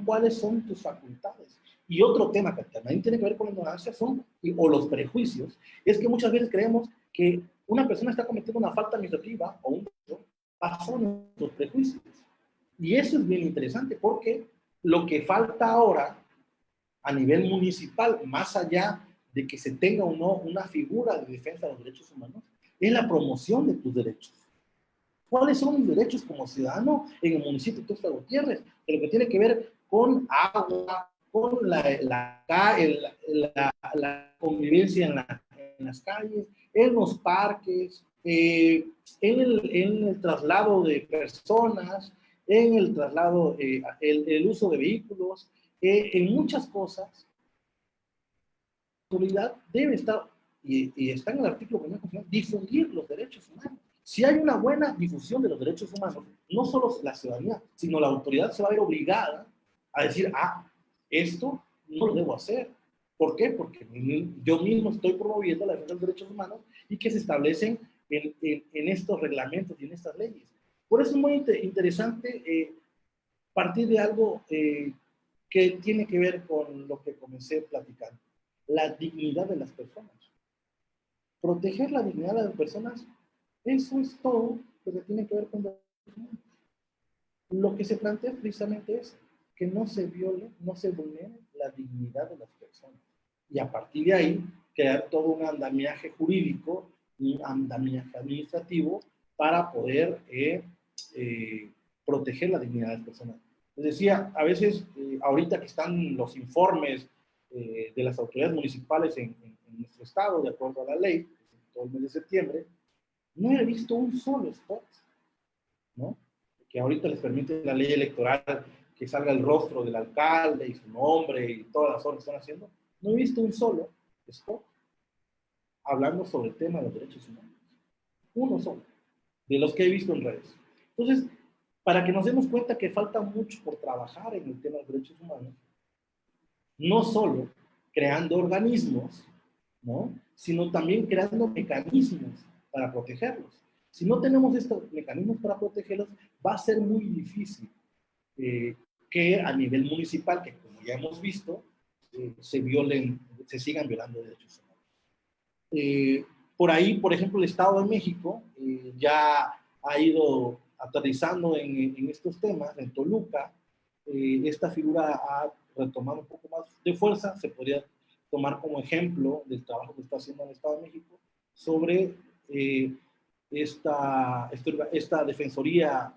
C: cuáles son tus facultades. Y otro tema que también tiene que ver con la ignorancia o los prejuicios, es que muchas veces creemos que una persona está cometiendo una falta administrativa o un delito basado en los prejuicios. Y eso es bien interesante porque lo que falta ahora a nivel municipal, más allá de que se tenga o no una figura de defensa de los derechos humanos, es la promoción de tus derechos. ¿Cuáles son mis derechos como ciudadano en el municipio de Tuxtla Gutiérrez? Que lo que tiene que ver con agua, con la convivencia en las calles, en los parques, en el traslado de personas, en el traslado, el uso de vehículos, en muchas cosas. La autoridad debe estar, y está en el artículo 1, difundir los derechos humanos. Si hay una buena difusión de los derechos humanos, no solo la ciudadanía, sino la autoridad se va a ver obligada a decir, esto no lo debo hacer. ¿Por qué? Porque yo mismo estoy promoviendo la defensa de los derechos humanos y que se establecen en estos reglamentos y en estas leyes. Por eso es muy interesante partir de algo que tiene que ver con lo que comencé platicando, la dignidad de las personas. Proteger la dignidad de las personas, eso es todo lo que tiene que ver con los derechos humanos. Lo que se plantea es precisamente eso, que no se viole, no se vulnere la dignidad de las personas. Y a partir de ahí, crear todo un andamiaje jurídico, un andamiaje administrativo para poder proteger la dignidad de las personas. Les decía, a veces, ahorita que están los informes de las autoridades municipales en nuestro estado, de acuerdo a la ley, todo el mes de septiembre, no he visto un solo spot, ¿no? Que ahorita les permite la ley electoral que salga el rostro del alcalde y su nombre y todas las obras que están haciendo. No he visto un solo spot hablando sobre el tema de los derechos humanos. Uno solo, de los que he visto en redes. Entonces, para que nos demos cuenta que falta mucho por trabajar en el tema de los derechos humanos, no solo creando organismos, ¿no?, sino también creando mecanismos para protegerlos. Si no tenemos estos mecanismos para protegerlos, va a ser muy difícil que a nivel municipal, que como ya hemos visto, se sigan violando derechos humanos. Por ahí, por ejemplo, el Estado de México ya ha ido aterrizando en estos temas. En Toluca, esta figura ha retomado un poco más de fuerza. Se podría tomar como ejemplo del trabajo que está haciendo el Estado de México, sobre esta Defensoría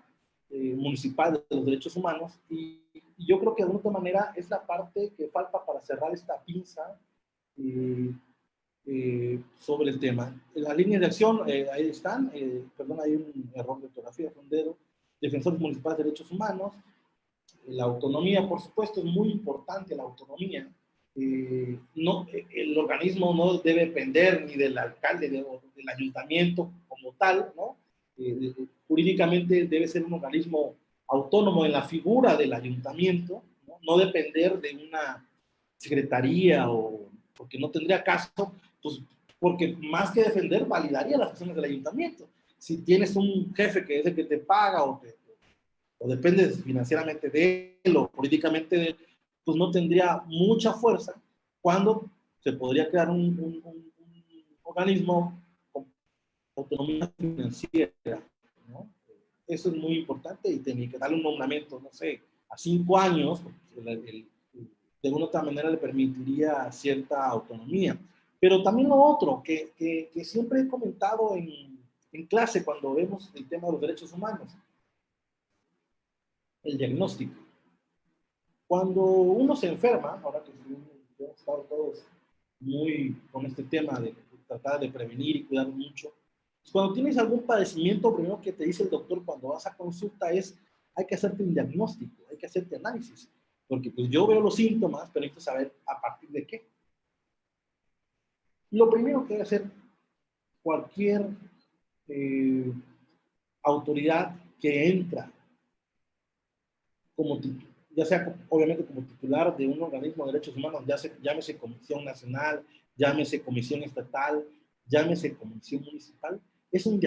C: Municipal de los Derechos Humanos, y yo creo que de alguna manera es la parte que falta para cerrar esta pinza sobre el tema. Las líneas de acción, ahí están, perdón, hay un error de ortografía, fue un dedo. Defensores Municipales de Derechos Humanos, la autonomía, por supuesto, es muy importante la autonomía. No, el organismo no debe depender ni del alcalde o del ayuntamiento como tal, ¿no? Jurídicamente debe ser un organismo autónomo en la figura del ayuntamiento, ¿no? No depender de una secretaría, o porque no tendría caso, pues porque más que defender, validaría las acciones del ayuntamiento. Si tienes un jefe que es el que te paga o dependes financieramente de él o políticamente de él, pues no tendría mucha fuerza cuando se podría crear un organismo con autonomía financiera, ¿no? Eso es muy importante y tenía que darle un nombramiento, no sé, a 5 años, de alguna otra manera le permitiría cierta autonomía. Pero también lo otro, que siempre he comentado en clase cuando vemos el tema de los derechos humanos, el diagnóstico. Cuando uno se enferma, ahora que hemos estado todos muy con este tema de tratar de prevenir y cuidar mucho, pues cuando tienes algún padecimiento, lo primero que te dice el doctor cuando vas a consulta es, hay que hacerte un diagnóstico, hay que hacerte análisis, porque pues yo veo los síntomas, pero necesito saber a partir de qué. Lo primero que debe hacer cualquier autoridad que entra como ya sea obviamente como titular de un organismo de derechos humanos, llámese Comisión Nacional, llámese Comisión Estatal, llámese Comisión Municipal, es un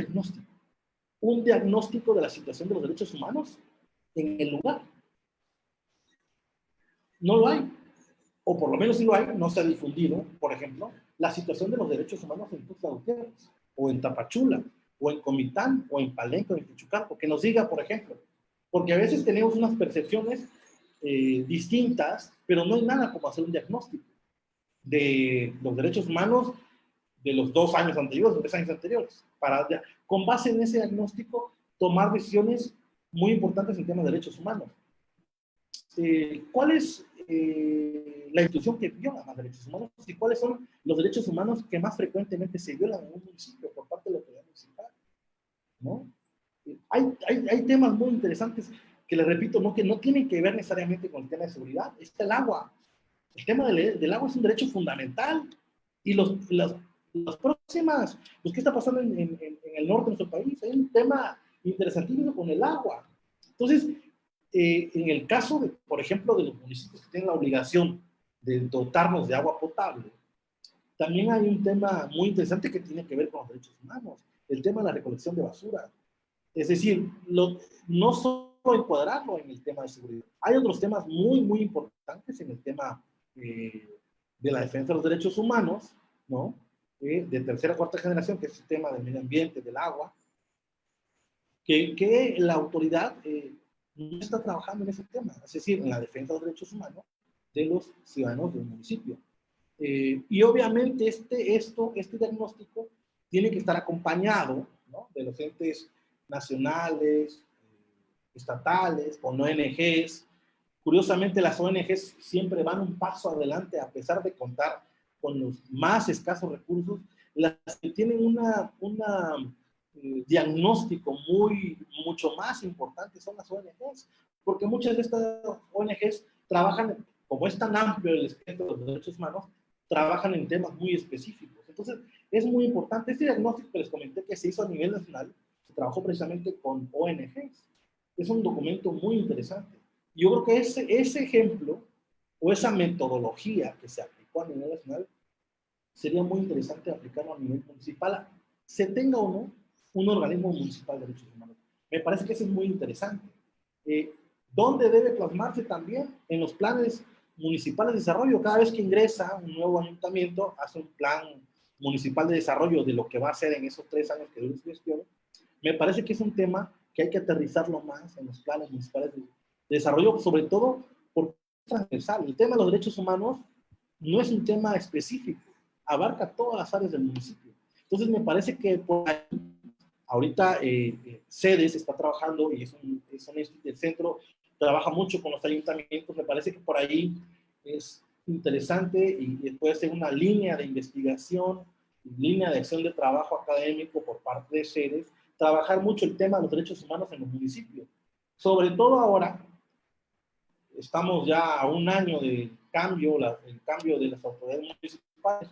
C: diagnóstico de la situación de los derechos humanos en el lugar. No lo hay, o por lo menos si lo hay, no se ha difundido, por ejemplo, la situación de los derechos humanos en Tuxtla Gutiérrez, o en Tapachula, o en Comitán, o en Palenque, o en Pichucalco, que nos diga, por ejemplo, porque a veces tenemos unas percepciones distintas, pero no hay nada como hacer un diagnóstico de los derechos humanos de los 2 años anteriores, los 3 años anteriores, para con base en ese diagnóstico tomar decisiones muy importantes en temas de derechos humanos. ¿Cuál es la institución que viola más derechos humanos y cuáles son los derechos humanos que más frecuentemente se violan en un municipio por parte de la autoridad municipal? ¿No? Hay temas muy interesantes que les repito, que no tienen que ver necesariamente con el tema de seguridad. Está el agua. El tema del agua es un derecho fundamental. Y las próximas, pues, ¿qué está pasando en el norte de nuestro país? Hay un tema interesantísimo con el agua. Entonces, en el caso, por ejemplo, de los municipios que tienen la obligación de dotarnos de agua potable, también hay un tema muy interesante que tiene que ver con los derechos humanos, el tema de la recolección de basura. Es decir, no solo encuadrarlo en el tema de seguridad. Hay otros temas muy, muy importantes en el tema de la defensa de los derechos humanos, ¿no? De tercera o cuarta generación, que es el tema del medio ambiente, del agua, que la autoridad no está trabajando en ese tema, es decir, en la defensa de los derechos humanos de los ciudadanos del municipio. Y obviamente este diagnóstico tiene que estar acompañado, ¿no?, de los entes nacionales, estatales, con ONGs. Curiosamente, las ONGs siempre van un paso adelante a pesar de contar con los más escasos recursos. Las que tienen un diagnóstico mucho más importante son las ONGs, porque muchas de estas ONGs trabajan, como es tan amplio el espectro de los derechos humanos, trabajan en temas muy específicos. Entonces, es muy importante. Este diagnóstico que les comenté que se hizo a nivel nacional, se trabajó precisamente con ONGs. Es un documento muy interesante. Yo creo que ese ejemplo o esa metodología que se aplicó a nivel nacional sería muy interesante aplicarlo a nivel municipal, se tenga o no un organismo municipal de derechos humanos. Me parece que eso es muy interesante. ¿Dónde debe plasmarse también? En los planes municipales de desarrollo. Cada vez que ingresa un nuevo ayuntamiento, hace un plan municipal de desarrollo de lo que va a hacer en esos 3 años que dure su gestión. Me parece que es un tema que hay que aterrizarlo más en los planes municipales de desarrollo, sobre todo porque es transversal. El tema de los derechos humanos no es un tema específico, abarca todas las áreas del municipio. Entonces me parece que por ahí, ahorita CEDES está trabajando y el centro trabaja mucho con los ayuntamientos. Me parece que por ahí es interesante y puede ser una línea de investigación, línea de acción de trabajo académico por parte de CEDES, trabajar mucho el tema de los derechos humanos en los municipios. Sobre todo ahora, estamos ya a un año del cambio, el cambio de las autoridades municipales,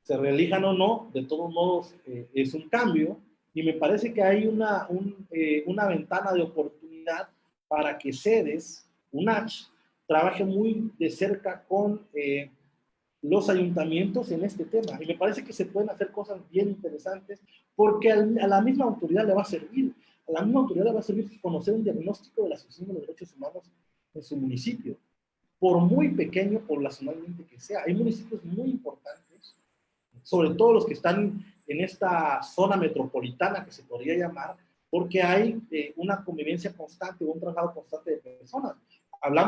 C: se reelijan o no, de todos modos es un cambio, y me parece que hay una ventana de oportunidad para que CEDES, UNACH, trabaje muy de cerca con los ayuntamientos en este tema. Y me parece que se pueden hacer cosas bien interesantes, porque a la misma autoridad le va a servir. A la misma autoridad le va a servir conocer un diagnóstico de la situación de los derechos humanos en su municipio, por muy pequeño poblacionalmente que sea. Hay municipios muy importantes, sobre todo los que están en esta zona metropolitana que se podría llamar, porque hay una convivencia constante, un traslado constante de personas.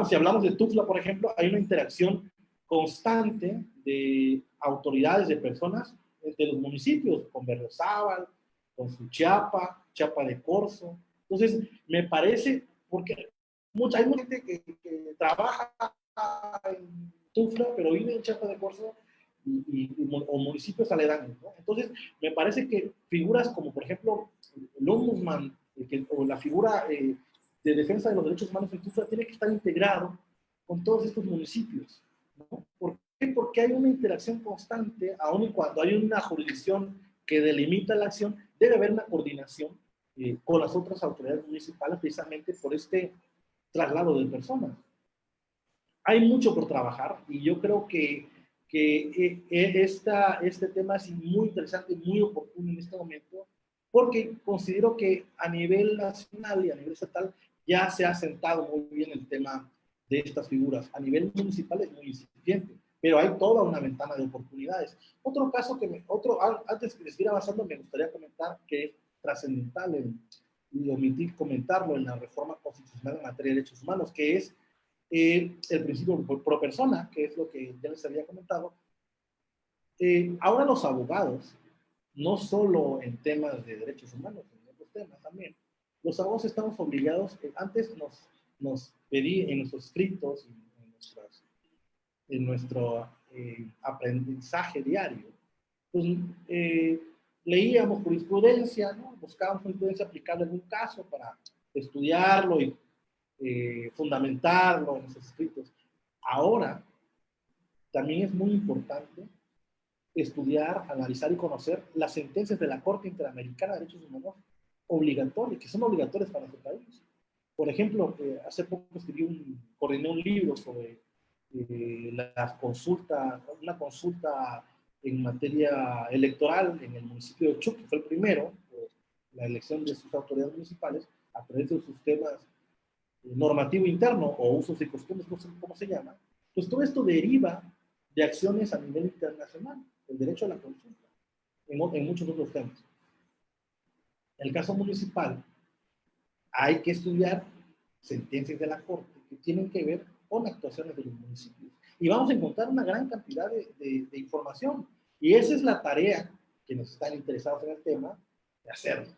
C: Si hablamos de Tuxtla, por ejemplo, hay una interacción constante de autoridades, de personas entre los municipios, con Berriozábal, con Suchiapa, Chiapa de Corzo. Entonces, me parece, porque hay mucha gente que trabaja en Tuxtla, pero vive en Chiapa de Corzo o municipios aledaños, ¿no? Entonces, me parece que figuras como, por ejemplo, el ombudsman o la figura de defensa de los derechos humanos en Tuxtla tiene que estar integrado con todos estos municipios, ¿no? ¿Por qué? Porque hay una interacción constante, aun y cuando hay una jurisdicción que delimita la acción, debe haber una coordinación con las otras autoridades municipales precisamente por este traslado de personas. Hay mucho por trabajar y yo creo que este tema es muy interesante y muy oportuno en este momento, porque considero que a nivel nacional y a nivel estatal ya se ha sentado muy bien el tema de estas figuras. A nivel municipal es muy incipiente, pero hay toda una ventana de oportunidades. Otro caso antes que les ir avanzando, me gustaría comentar que es trascendental y omitir comentarlo en la reforma constitucional en materia de derechos humanos, que es el principio pro persona, que es lo que ya les había comentado. Ahora los abogados, no solo en temas de derechos humanos, en otros temas también, los abogados estamos obligados, antes nos pedí en nuestros escritos, en nuestro aprendizaje diario, pues leíamos jurisprudencia, ¿no? Buscábamos jurisprudencia aplicable en un caso para estudiarlo y fundamentarlo en esos escritos. Ahora, también es muy importante estudiar, analizar y conocer las sentencias de la Corte Interamericana de Derechos Humanos obligatorias, que son obligatorias para nuestro país. Por ejemplo, hace poco coordiné un libro sobre una consulta en materia electoral en el municipio de Chuc, que fue el primero, la elección de sus autoridades municipales a través de sus temas normativo interno o usos y costumbres, no sé cómo se llama. Pues todo esto deriva de acciones a nivel internacional, el derecho a la consulta, en muchos otros temas. En el caso municipal, hay que estudiar sentencias de la Corte que tienen que ver con actuaciones de los municipios. Y vamos a encontrar una gran cantidad de información. Y esa es la tarea que nos están interesados en el tema, de hacerlo.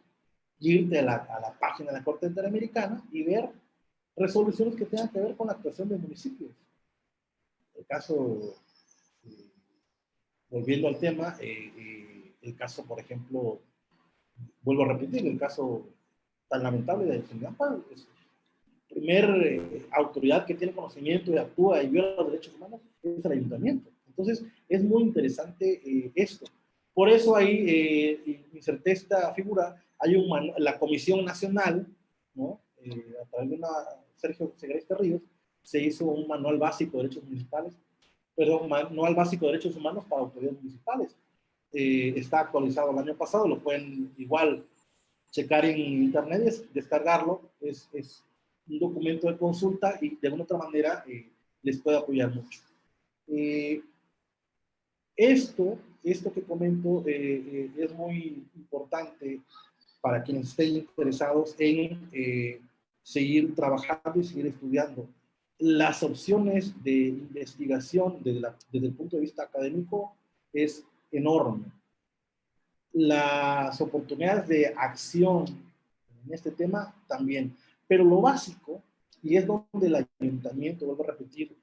C: Irte a la página de la Corte Interamericana y ver resoluciones que tengan que ver con la actuación de municipios. El caso, volviendo al tema, el caso, por ejemplo, vuelvo a repetir, el caso tan lamentable de Ayotzinapa, es la primera autoridad que tiene conocimiento y actúa y viola los derechos humanos es el ayuntamiento. Entonces, es muy interesante esto. Por eso ahí inserté esta figura, hay la Comisión Nacional, ¿no? A través de Sergio Segreste Ríos, se hizo un manual básico de derechos municipales, manual básico de derechos humanos para autoridades municipales. Está actualizado el año pasado, lo pueden igual checar en internet, descargarlo, es un documento de consulta y de alguna otra manera les puede apoyar mucho. Esto que comento es muy importante para quienes estén interesados en seguir trabajando y seguir estudiando. Las opciones de investigación desde el punto de vista académico es enorme. las oportunidades de acción en este tema también. Pero lo básico, y es donde el ayuntamiento, vuelvo a repetir,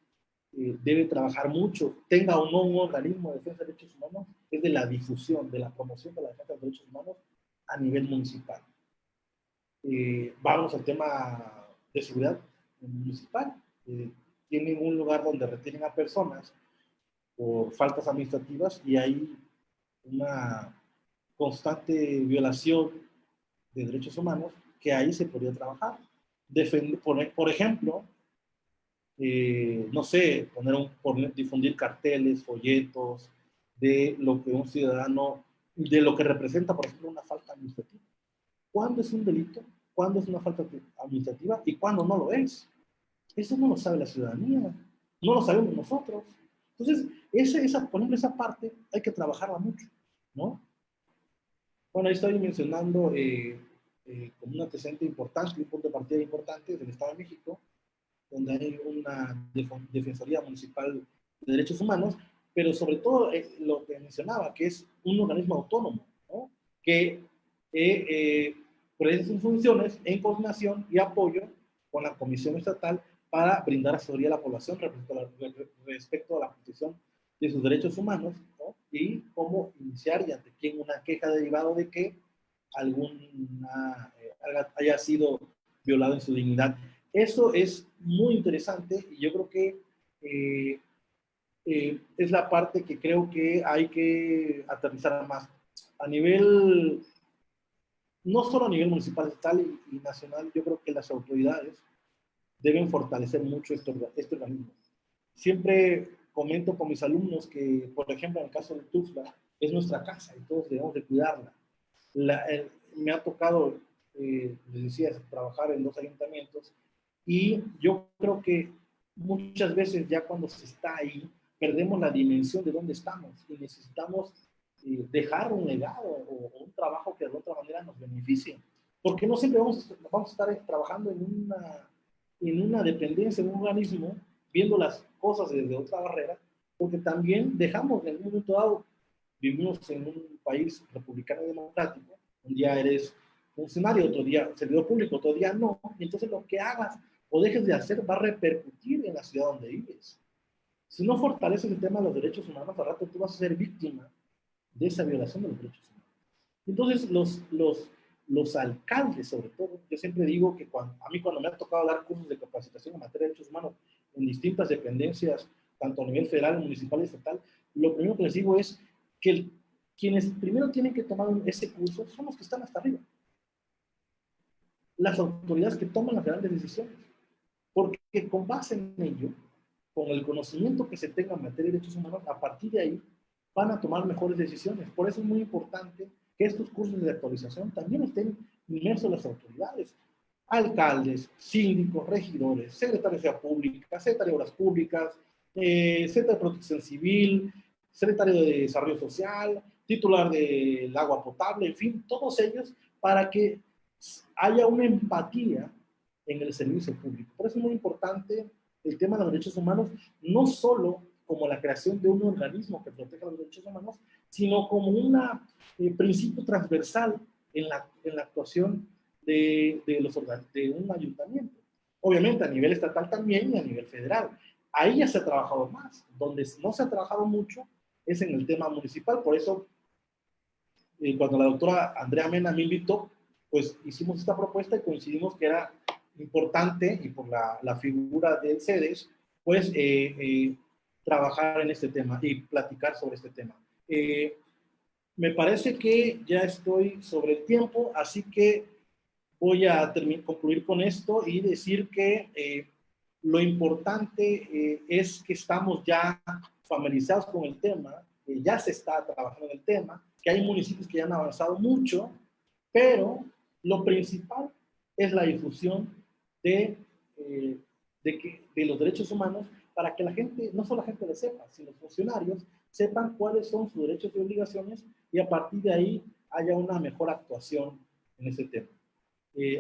C: debe trabajar mucho, tenga o no un organismo de defensa de derechos humanos, es de la difusión, de la promoción de la defensa de derechos humanos a nivel municipal. Vamos al tema de seguridad municipal. Tienen un lugar donde retienen a personas por faltas administrativas y hay una constante violación de derechos humanos que ahí se podría trabajar. Por ejemplo, no sé, difundir carteles, folletos de lo que un ciudadano, de lo que representa, por ejemplo, una falta administrativa. ¿Cuándo es un delito? ¿Cuándo es una falta administrativa? ¿Y cuándo no lo es? Eso no lo sabe la ciudadanía, no lo sabemos nosotros. Entonces, por ejemplo, esa parte hay que trabajarla mucho, ¿no? Bueno, ahí estoy mencionando como un antecedente importante, un punto de partida importante del Estado de México, donde hay una Defensoría Municipal de Derechos Humanos, pero sobre todo lo que mencionaba, que es un organismo autónomo, ¿no? Que presta sus funciones en coordinación y apoyo con la Comisión Estatal para brindar asesoría a la población respecto a la protección de sus derechos humanos, ¿no? Y cómo iniciar y ante quién una queja derivada de que haya sido violado en su dignidad. Eso es muy interesante y yo creo que es la parte que creo que hay que aterrizar más. A nivel, no solo a nivel municipal, estatal y nacional, yo creo que las autoridades deben fortalecer mucho este organismo. Siempre comento con mis alumnos que, por ejemplo, en el caso de Tuxtla, es nuestra casa y todos debemos de cuidarla. Me ha tocado, les decía, trabajar en 2 ayuntamientos y yo creo que muchas veces ya cuando se está ahí, perdemos la dimensión de dónde estamos y necesitamos dejar un legado o un trabajo que de otra manera nos beneficie. Porque no siempre vamos a estar trabajando en una dependencia, en un organismo, viendo las cosas desde otra barrera, porque también dejamos en un momento dado, vivimos en un país republicano y democrático, un día eres funcionario, otro día servidor público, otro día no, y entonces lo que hagas o dejes de hacer va a repercutir en la ciudad donde vives. Si no fortaleces el tema de los derechos humanos, al rato tú vas a ser víctima de esa violación de los derechos humanos. Entonces, los alcaldes, sobre todo, yo siempre digo que a mí cuando me ha tocado dar cursos de capacitación en materia de derechos humanos en distintas dependencias, tanto a nivel federal, municipal y estatal, lo primero que les digo es que quienes primero tienen que tomar ese curso son los que están hasta arriba. Las autoridades que toman las grandes decisiones. Porque con base en ello, con el conocimiento que se tenga en materia de derechos humanos, a partir de ahí van a tomar mejores decisiones. Por eso es muy importante que estos cursos de actualización también estén inmersos las autoridades, alcaldes, síndicos, regidores, secretarios de pública, secretario de obras públicas, secretario de protección civil, secretario de desarrollo social, titular del agua potable, en fin, todos ellos, para que haya una empatía en el servicio público. Por eso es muy importante el tema de los derechos humanos, no solo como la creación de un organismo que proteja los derechos humanos, sino como un principio transversal en la actuación de un ayuntamiento. Obviamente a nivel estatal también y a nivel federal. Ahí ya se ha trabajado más. Donde no se ha trabajado mucho es en el tema municipal. Por eso, cuando la doctora Andrea Mena me invitó, pues hicimos esta propuesta y coincidimos que era importante, y por la figura del CEDES, pues trabajar en este tema y platicar sobre este tema. Me parece que ya estoy sobre el tiempo, así que voy a concluir con esto y decir que lo importante es que estamos ya familiarizados con el tema, que ya se está trabajando en el tema, que hay municipios que ya han avanzado mucho, pero lo principal es la difusión de los derechos humanos para que la gente, no solo la gente lo sepa, sino los funcionarios sepan cuáles son sus derechos y obligaciones y a partir de ahí haya una mejor actuación en ese tema.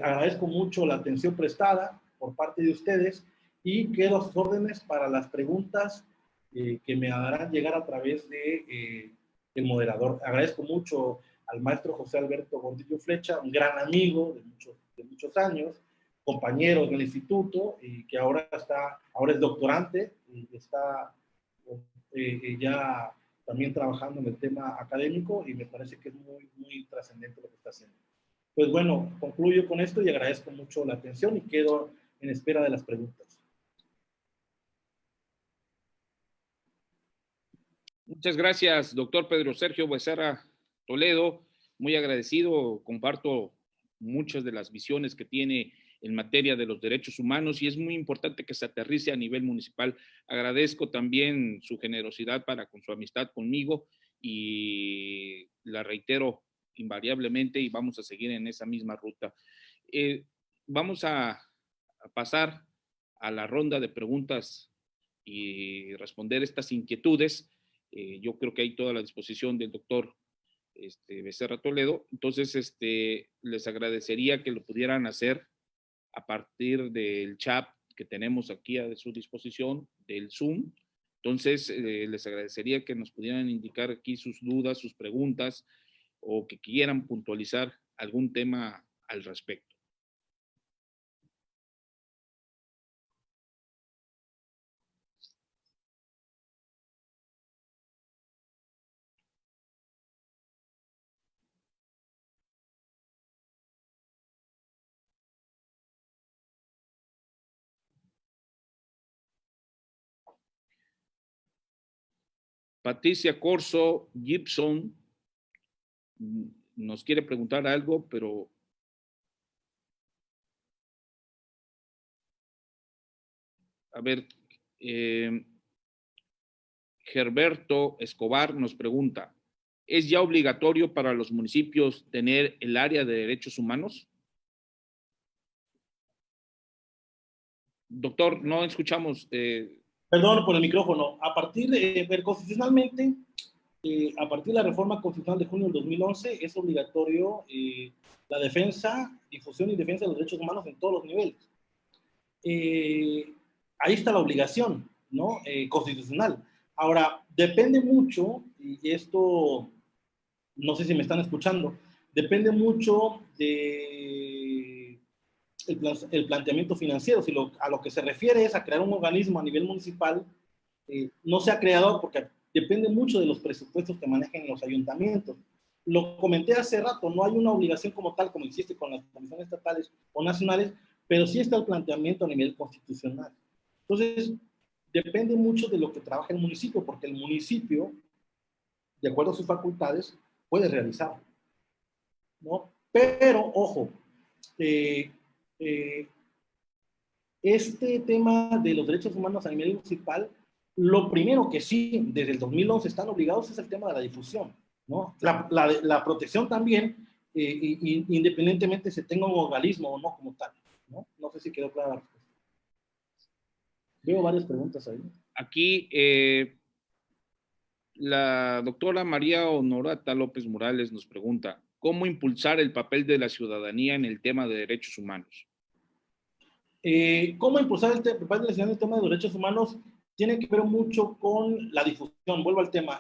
C: Agradezco mucho la atención prestada por parte de ustedes y quedo a sus órdenes para las preguntas que me harán llegar a través de el moderador. Agradezco mucho al maestro José Alberto Gordillo Flecha, un gran amigo de muchos años, compañero del instituto, y que ahora es doctorante y está ya también trabajando en el tema académico, y me parece que es muy, muy trascendente lo que está haciendo. Pues bueno, concluyo con esto y agradezco mucho la atención y quedo en espera de las preguntas.
D: Muchas gracias, doctor Pedro Sergio Becerra Toledo. Muy agradecido, comparto muchas de las visiones que tiene en materia de los derechos humanos y es muy importante que se aterrice a nivel municipal. Agradezco también su generosidad con su amistad conmigo y la reitero invariablemente y vamos a seguir en esa misma ruta. Vamos a pasar a la ronda de preguntas y responder estas inquietudes. Yo creo que hay toda la disposición del doctor Becerra Toledo. Entonces, les agradecería que lo pudieran hacer a partir del chat que tenemos aquí a su disposición, del Zoom. Entonces, les agradecería que nos pudieran indicar aquí sus dudas, sus preguntas, o que quieran puntualizar algún tema al respecto. Patricia Corso Gibson nos quiere preguntar algo, pero a ver, Gerberto Escobar nos pregunta, ¿es ya obligatorio para los municipios tener el área de derechos humanos? Doctor, no escuchamos.
C: Perdón por el micrófono. A partir constitucionalmente, a partir de la reforma constitucional de junio del 2011, es obligatorio la defensa, difusión y defensa de los derechos humanos en todos los niveles. Ahí está la obligación, ¿no? Constitucional. Ahora, depende mucho, y esto, no sé si me están escuchando, depende mucho de el planteamiento financiero. Si a lo que se refiere es a crear un organismo a nivel municipal, no se ha creado porque depende mucho de los presupuestos que manejen los ayuntamientos. Lo comenté hace rato, no hay una obligación como tal, como existe con las comisiones estatales o nacionales, pero sí está el planteamiento a nivel constitucional. Entonces, depende mucho de lo que trabaja el municipio, porque el municipio, de acuerdo a sus facultades, puede realizarlo, ¿no? Pero, ojo, este tema de los derechos humanos a nivel municipal, lo primero que sí, desde el 2011 están obligados es el tema de la difusión, ¿no? La protección también, independientemente se tenga un organismo o no como tal, ¿no? No sé si quedó clara la respuesta. Veo varias preguntas ahí.
D: Aquí, la doctora María Honorata López Morales nos pregunta, ¿cómo impulsar el papel de la ciudadanía en el tema de derechos humanos?
C: ¿Cómo impulsar el papel de la ciudadanía en el tema de derechos humanos? Tiene que ver mucho con la difusión. Vuelvo al tema.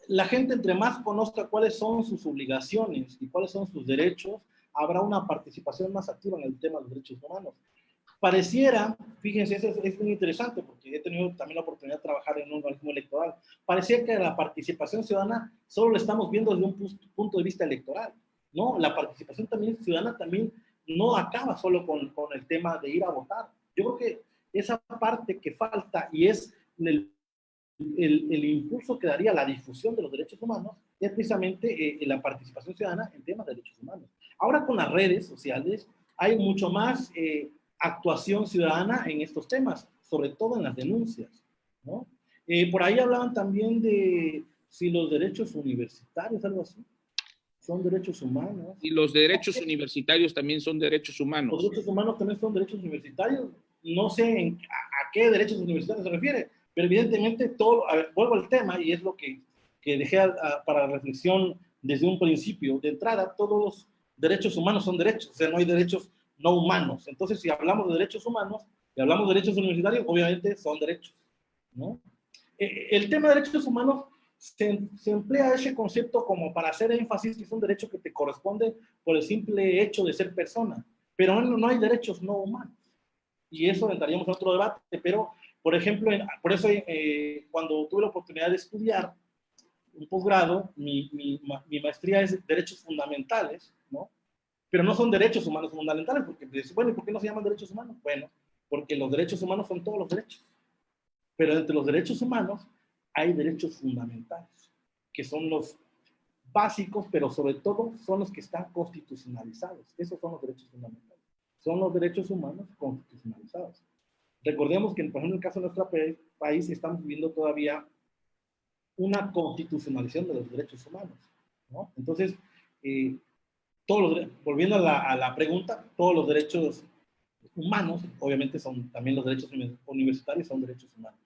C: La gente, entre más conozca cuáles son sus obligaciones y cuáles son sus derechos, habrá una participación más activa en el tema de los derechos humanos. Pareciera, fíjense, es muy interesante porque he tenido también la oportunidad de trabajar en un organismo electoral, parecía que la participación ciudadana solo la estamos viendo desde un punto de vista electoral, ¿no? La participación también ciudadana también no acaba solo con el tema de ir a votar. Yo creo que esa parte que falta y es el impulso que daría la difusión de los derechos humanos es precisamente la participación ciudadana en temas de derechos humanos. Ahora con las redes sociales hay mucho más actuación ciudadana en estos temas, sobre todo en las denuncias, ¿no? Por ahí hablaban también de si los derechos universitarios, algo así, son derechos humanos.
D: Y los derechos universitarios también son derechos humanos.
C: Los derechos humanos también son derechos universitarios. No sé a qué derechos universitarios se refiere, pero evidentemente todo, a ver, vuelvo al tema y es lo que dejé para reflexión desde un principio. De entrada, todos los derechos humanos son derechos, o sea, no hay derechos no humanos. Entonces, si hablamos de derechos humanos y hablamos de derechos universitarios, obviamente son derechos, ¿no? El tema de derechos humanos se emplea ese concepto como para hacer énfasis que es un derecho que te corresponde por el simple hecho de ser persona, pero no hay derechos no humanos. Y eso entraríamos en otro debate, pero, por ejemplo, por eso cuando tuve la oportunidad de estudiar un posgrado, mi maestría es Derechos Fundamentales, ¿no? Pero no son derechos humanos fundamentales, porque, bueno, ¿y por qué no se llaman derechos humanos? Bueno, porque los derechos humanos son todos los derechos. Pero entre los derechos humanos hay derechos fundamentales, que son los básicos, pero sobre todo son los que están constitucionalizados. Esos son los derechos fundamentales. Son los derechos humanos constitucionalizados. Recordemos que, por ejemplo, en el caso de nuestro país, estamos viviendo todavía una constitucionalización de los derechos humanos, ¿no? Entonces, volviendo a la pregunta, todos los derechos humanos, obviamente son también los derechos universitarios, son derechos humanos.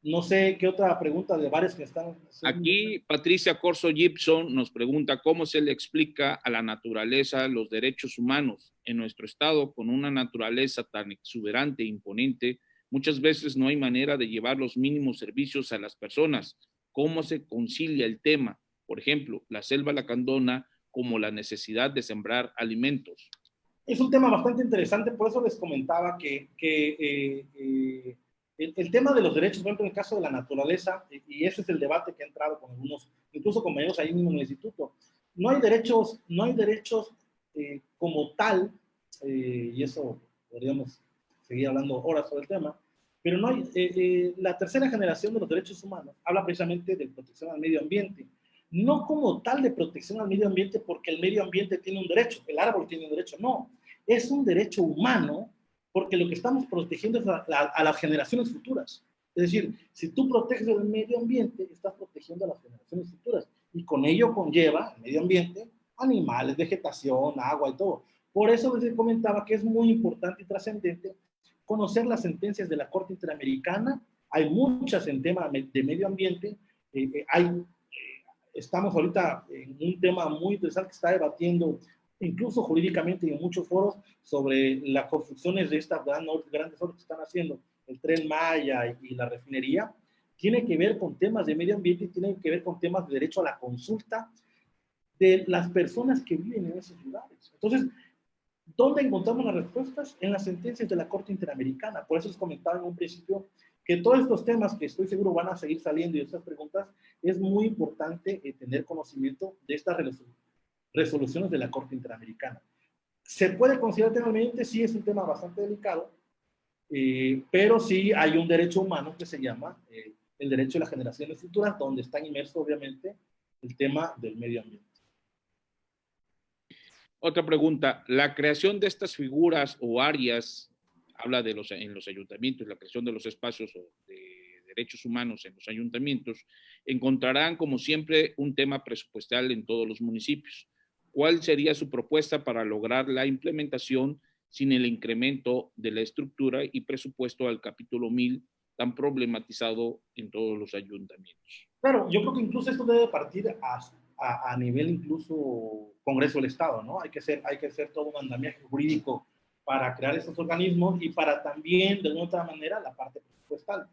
C: No sé qué otra pregunta de varias que están.
D: Aquí Patricia Corso Gibson nos pregunta cómo se le explica a la naturaleza los derechos humanos. En nuestro estado, con una naturaleza tan exuberante e imponente, muchas veces no hay manera de llevar los mínimos servicios a las personas. ¿Cómo se concilia el tema? Por ejemplo, la selva lacandona, como la necesidad de sembrar alimentos.
C: Es un tema bastante interesante, por eso les comentaba que el tema de los derechos, por ejemplo, en el caso de la naturaleza, y ese es el debate que ha entrado con algunos, incluso compañeros ahí mismo en el instituto, no hay derechos como tal, y eso podríamos seguir hablando horas sobre el tema, pero no hay, la tercera generación de los derechos humanos habla precisamente de protección al medio ambiente, no como tal de protección al medio ambiente porque el medio ambiente tiene un derecho, el árbol tiene un derecho, no, es un derecho humano porque lo que estamos protegiendo es a las generaciones futuras. Es decir, si tú proteges el medio ambiente, estás protegiendo a las generaciones futuras y con ello conlleva el medio ambiente, animales, vegetación, agua y todo. Por eso les comentaba que es muy importante y trascendente conocer las sentencias de la Corte Interamericana. Hay muchas en tema de medio ambiente, estamos ahorita en un tema muy interesante que está debatiendo incluso jurídicamente y en muchos foros sobre las construcciones de estas grandes obras que están haciendo, el Tren Maya y la refinería, tiene que ver con temas de medio ambiente y tiene que ver con temas de derecho a la consulta de las personas que viven en esos lugares. Entonces, ¿dónde encontramos las respuestas? En las sentencias de la Corte Interamericana. Por eso les comentaba en un principio que todos estos temas que estoy seguro van a seguir saliendo y estas preguntas, es muy importante tener conocimiento de estas resoluciones de la Corte Interamericana. ¿Se puede considerar tema ambiente? Sí, es un tema bastante delicado, pero sí hay un derecho humano que se llama el derecho de las generaciones futuras, donde está inmerso obviamente el tema del medio ambiente.
D: Otra pregunta, la creación de estas figuras o áreas, habla de en los ayuntamientos, la creación de los espacios de derechos humanos en los ayuntamientos, encontrarán como siempre un tema presupuestal en todos los municipios. ¿Cuál sería su propuesta para lograr la implementación sin el incremento de la estructura y presupuesto al capítulo 1000 tan problematizado en todos los ayuntamientos?
C: Claro, yo creo que incluso esto debe partir a nivel incluso Congreso del Estado, ¿no? Hay que hacer todo un andamiaje jurídico para crear estos organismos y para también, de alguna otra manera, la parte presupuestal.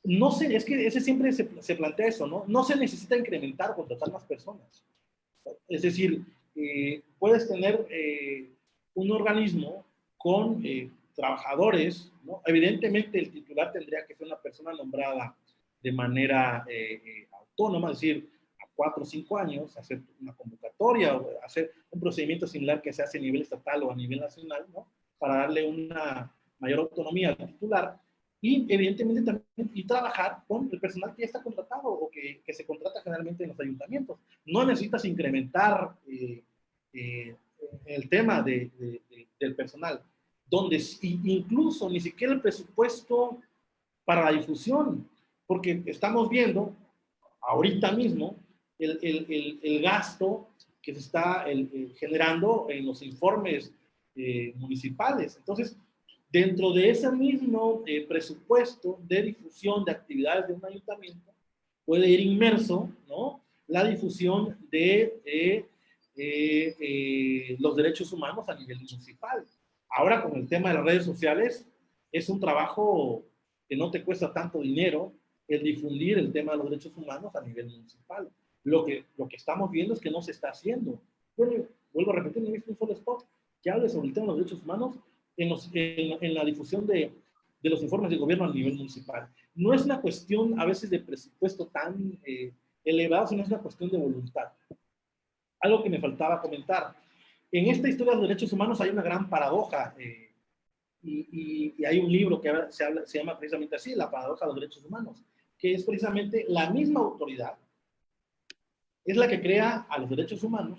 C: No sé, es que ese siempre se plantea eso, ¿no? No se necesita incrementar o contratar más personas. Es decir, puedes tener un organismo con trabajadores, ¿no? Evidentemente el titular tendría que ser una persona nombrada de manera autónoma, es decir, a 4 o 5 años, hacer una convocatoria o hacer un procedimiento similar que se hace a nivel estatal o a nivel nacional, ¿no? Para darle una mayor autonomía al titular y evidentemente también y trabajar con el personal que ya está contratado o que se contrata generalmente en los ayuntamientos. No necesitas incrementar el tema del personal, donde incluso ni siquiera el presupuesto para la difusión, porque estamos viendo ahorita mismo el gasto que se está generando en los informes municipales. Entonces, dentro de ese mismo presupuesto de difusión de actividades de un ayuntamiento, puede ir inmerso, ¿no?, la difusión de los derechos humanos a nivel municipal. Ahora, con el tema de las redes sociales, es un trabajo que no te cuesta tanto dinero el difundir el tema de los derechos humanos a nivel municipal. Lo que estamos viendo es que no se está haciendo. Bueno, vuelvo a repetir, no he visto un solo spot que hable sobre el tema de los derechos humanos en la difusión de los informes de gobierno a nivel municipal. No es una cuestión a veces de presupuesto tan elevado, sino es una cuestión de voluntad. Algo que me faltaba comentar. En esta historia de los derechos humanos hay una gran paradoja, y hay un libro que se llama precisamente así, La paradoja de los derechos humanos, que es precisamente la misma autoridad, es la que crea a los derechos humanos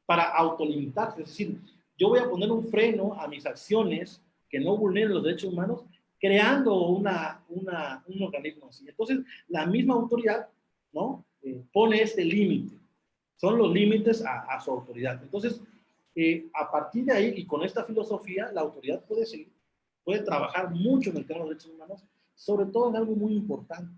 C: para autolimitarse. Es decir, yo voy a poner un freno a mis acciones que no vulneren los derechos humanos, creando un organismo así. Entonces, la misma autoridad, ¿no? Pone este límite. Son los límites a su autoridad. Entonces, a partir de ahí y con esta filosofía, la autoridad puede trabajar mucho en el tema de los derechos humanos, sobre todo en algo muy importante,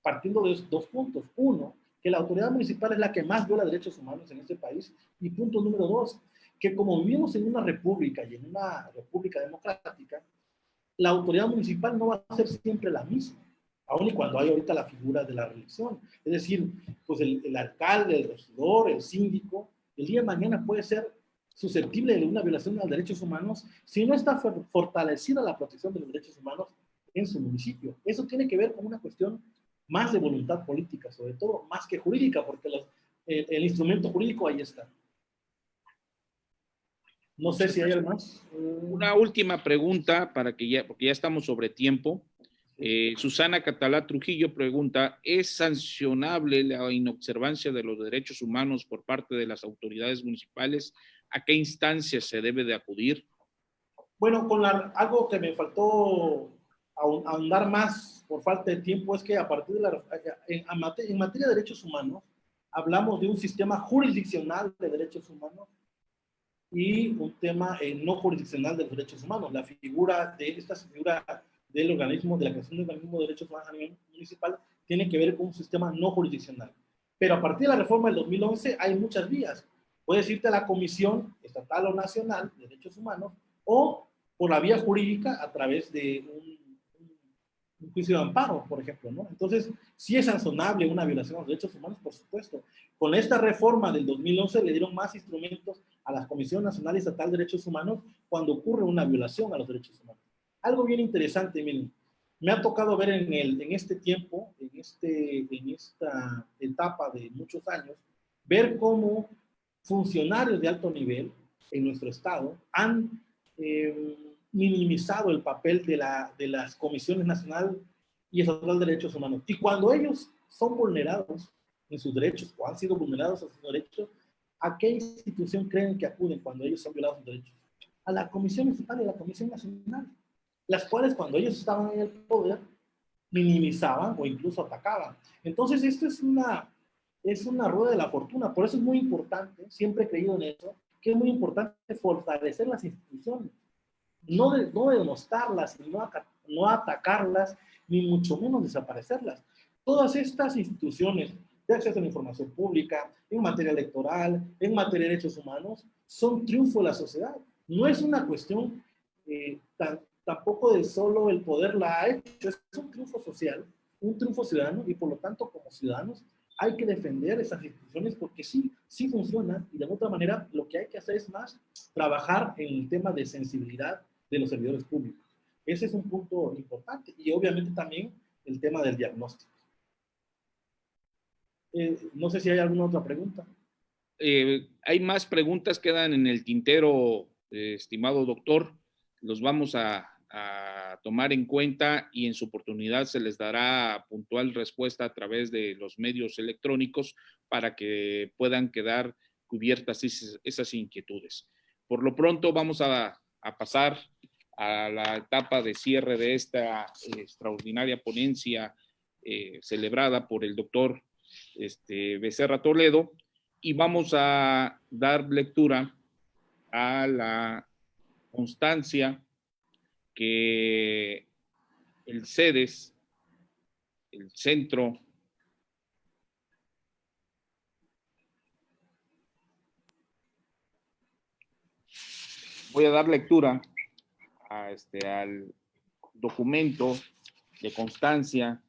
C: partiendo de dos puntos. Uno, que la autoridad municipal es la que más viola derechos humanos en este país. Y punto número dos, que como vivimos en una república y en una república democrática, la autoridad municipal no va a ser siempre la misma, aun y cuando hay ahorita la figura de la reelección. Es decir, pues el alcalde, el regidor, el síndico, el día de mañana puede ser susceptible de una violación de los derechos humanos si no está fortalecida la protección de los derechos humanos en su municipio. Eso tiene que ver con una cuestión más de voluntad política, sobre todo, más que jurídica, porque el instrumento jurídico ahí está. No sé si hay algo más.
D: Una última pregunta porque ya estamos sobre tiempo. Susana Catalá Trujillo pregunta, ¿es sancionable la inobservancia de los derechos humanos por parte de las autoridades municipales? ¿A qué instancias se debe de acudir?
C: Bueno, algo que me faltó ahondar más por falta de tiempo es que a partir de en materia de derechos humanos, hablamos de un sistema jurisdiccional de derechos humanos y un tema no jurisdiccional de los derechos humanos. Esta figura del organismo, de la creación del organismo de derechos humanos a nivel municipal, tiene que ver con un sistema no jurisdiccional. Pero a partir de la reforma del 2011 hay muchas vías. Puedes irte a la Comisión Estatal o Nacional de Derechos Humanos o por la vía jurídica a través de un juicio de amparo, por ejemplo, ¿no? Entonces, sí es sancionable una violación a los derechos humanos, por supuesto. Con esta reforma del 2011 le dieron más instrumentos a la Comisión Nacional y Estatal de Derechos Humanos cuando ocurre una violación a los derechos humanos. Algo bien interesante, miren, me ha tocado ver en este tiempo, en esta etapa de muchos años, ver cómo funcionarios de alto nivel en nuestro estado han minimizado el papel de las comisiones nacional y estatal de derechos humanos. Y cuando ellos son vulnerados en sus derechos o han sido vulnerados en sus derechos, ¿a qué institución creen que acuden cuando ellos son violados sus derechos? A la Comisión Estatal y a la Comisión Nacional, las cuales cuando ellos estaban en el poder minimizaban o incluso atacaban. Entonces esto es una rueda de la fortuna. Por eso es muy importante, siempre he creído en eso, que es muy importante fortalecer las instituciones, no denostarlas, no atacarlas, ni mucho menos desaparecerlas. Todas estas instituciones de acceso a la información pública, en materia electoral, en materia de derechos humanos, son triunfo de la sociedad. No es una cuestión tampoco de solo el poder la ha hecho, es un triunfo social, un triunfo ciudadano, y por lo tanto como ciudadanos hay que defender esas instituciones porque sí funcionan, y de otra manera lo que hay que hacer es más trabajar en el tema de sensibilidad de los servidores públicos. Ese es un punto importante, y obviamente también el tema del diagnóstico. No sé si hay alguna otra pregunta.
D: Hay más preguntas, quedan en el tintero, estimado doctor. Los vamos a tomar en cuenta y en su oportunidad se les dará puntual respuesta a través de los medios electrónicos para que puedan quedar cubiertas esas inquietudes. Por lo pronto vamos a pasar a la etapa de cierre de esta extraordinaria ponencia celebrada por el doctor Becerra Toledo, y vamos a dar lectura a la constancia que el CEDES, el Centro voy a dar lectura al documento de constancia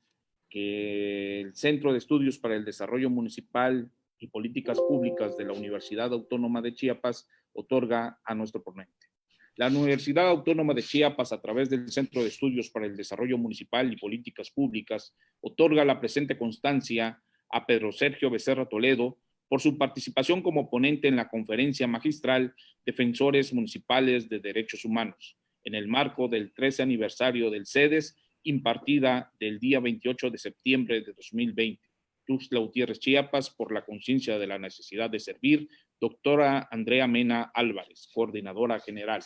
D: que el Centro de Estudios para el Desarrollo Municipal y Políticas Públicas de la Universidad Autónoma de Chiapas otorga a nuestro ponente. La Universidad Autónoma de Chiapas, a través del Centro de Estudios para el Desarrollo Municipal y Políticas Públicas, otorga la presente constancia a Pedro Sergio Becerra Toledo por su participación como ponente en la conferencia magistral Defensores Municipales de Derechos Humanos, en el marco del 13 aniversario del CEDES, impartida del día 28 de septiembre de 2020. Tuxtla Gutiérrez, Chiapas, por la conciencia de la necesidad de servir, doctora Andrea Mena Álvarez, coordinadora general.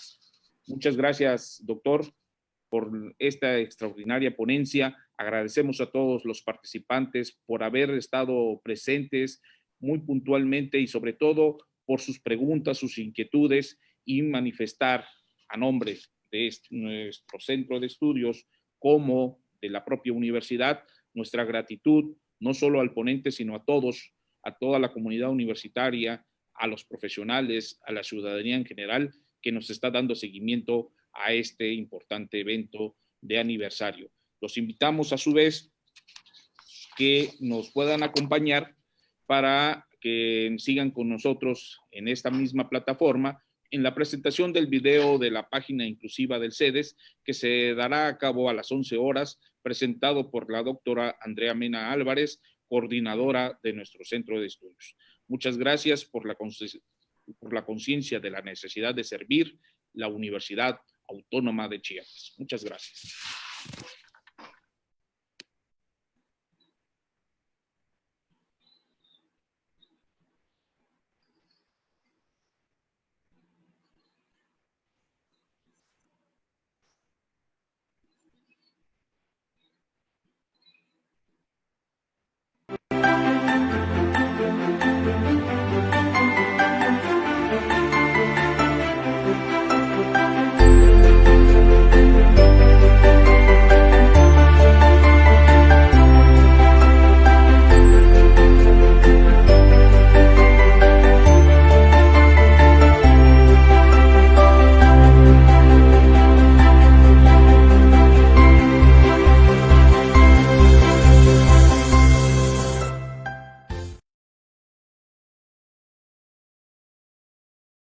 D: Muchas gracias, doctor, por esta extraordinaria ponencia. Agradecemos a todos los participantes por haber estado presentes muy puntualmente y sobre todo por sus preguntas, sus inquietudes y manifestar a nombre de nuestro centro de estudios como de la propia universidad nuestra gratitud no solo al ponente, sino a todos, a toda la comunidad universitaria, a los profesionales, a la ciudadanía en general, que nos está dando seguimiento a este importante evento de aniversario. Los invitamos a su vez que nos puedan acompañar para que sigan con nosotros en esta misma plataforma en la presentación del video de la página inclusiva del CEDES, que se dará a cabo a las 11 horas, presentado por la doctora Andrea Mena Álvarez, coordinadora de nuestro centro de estudios. Muchas gracias por la conciencia de la necesidad de servir la Universidad Autónoma de Chiapas. Muchas gracias.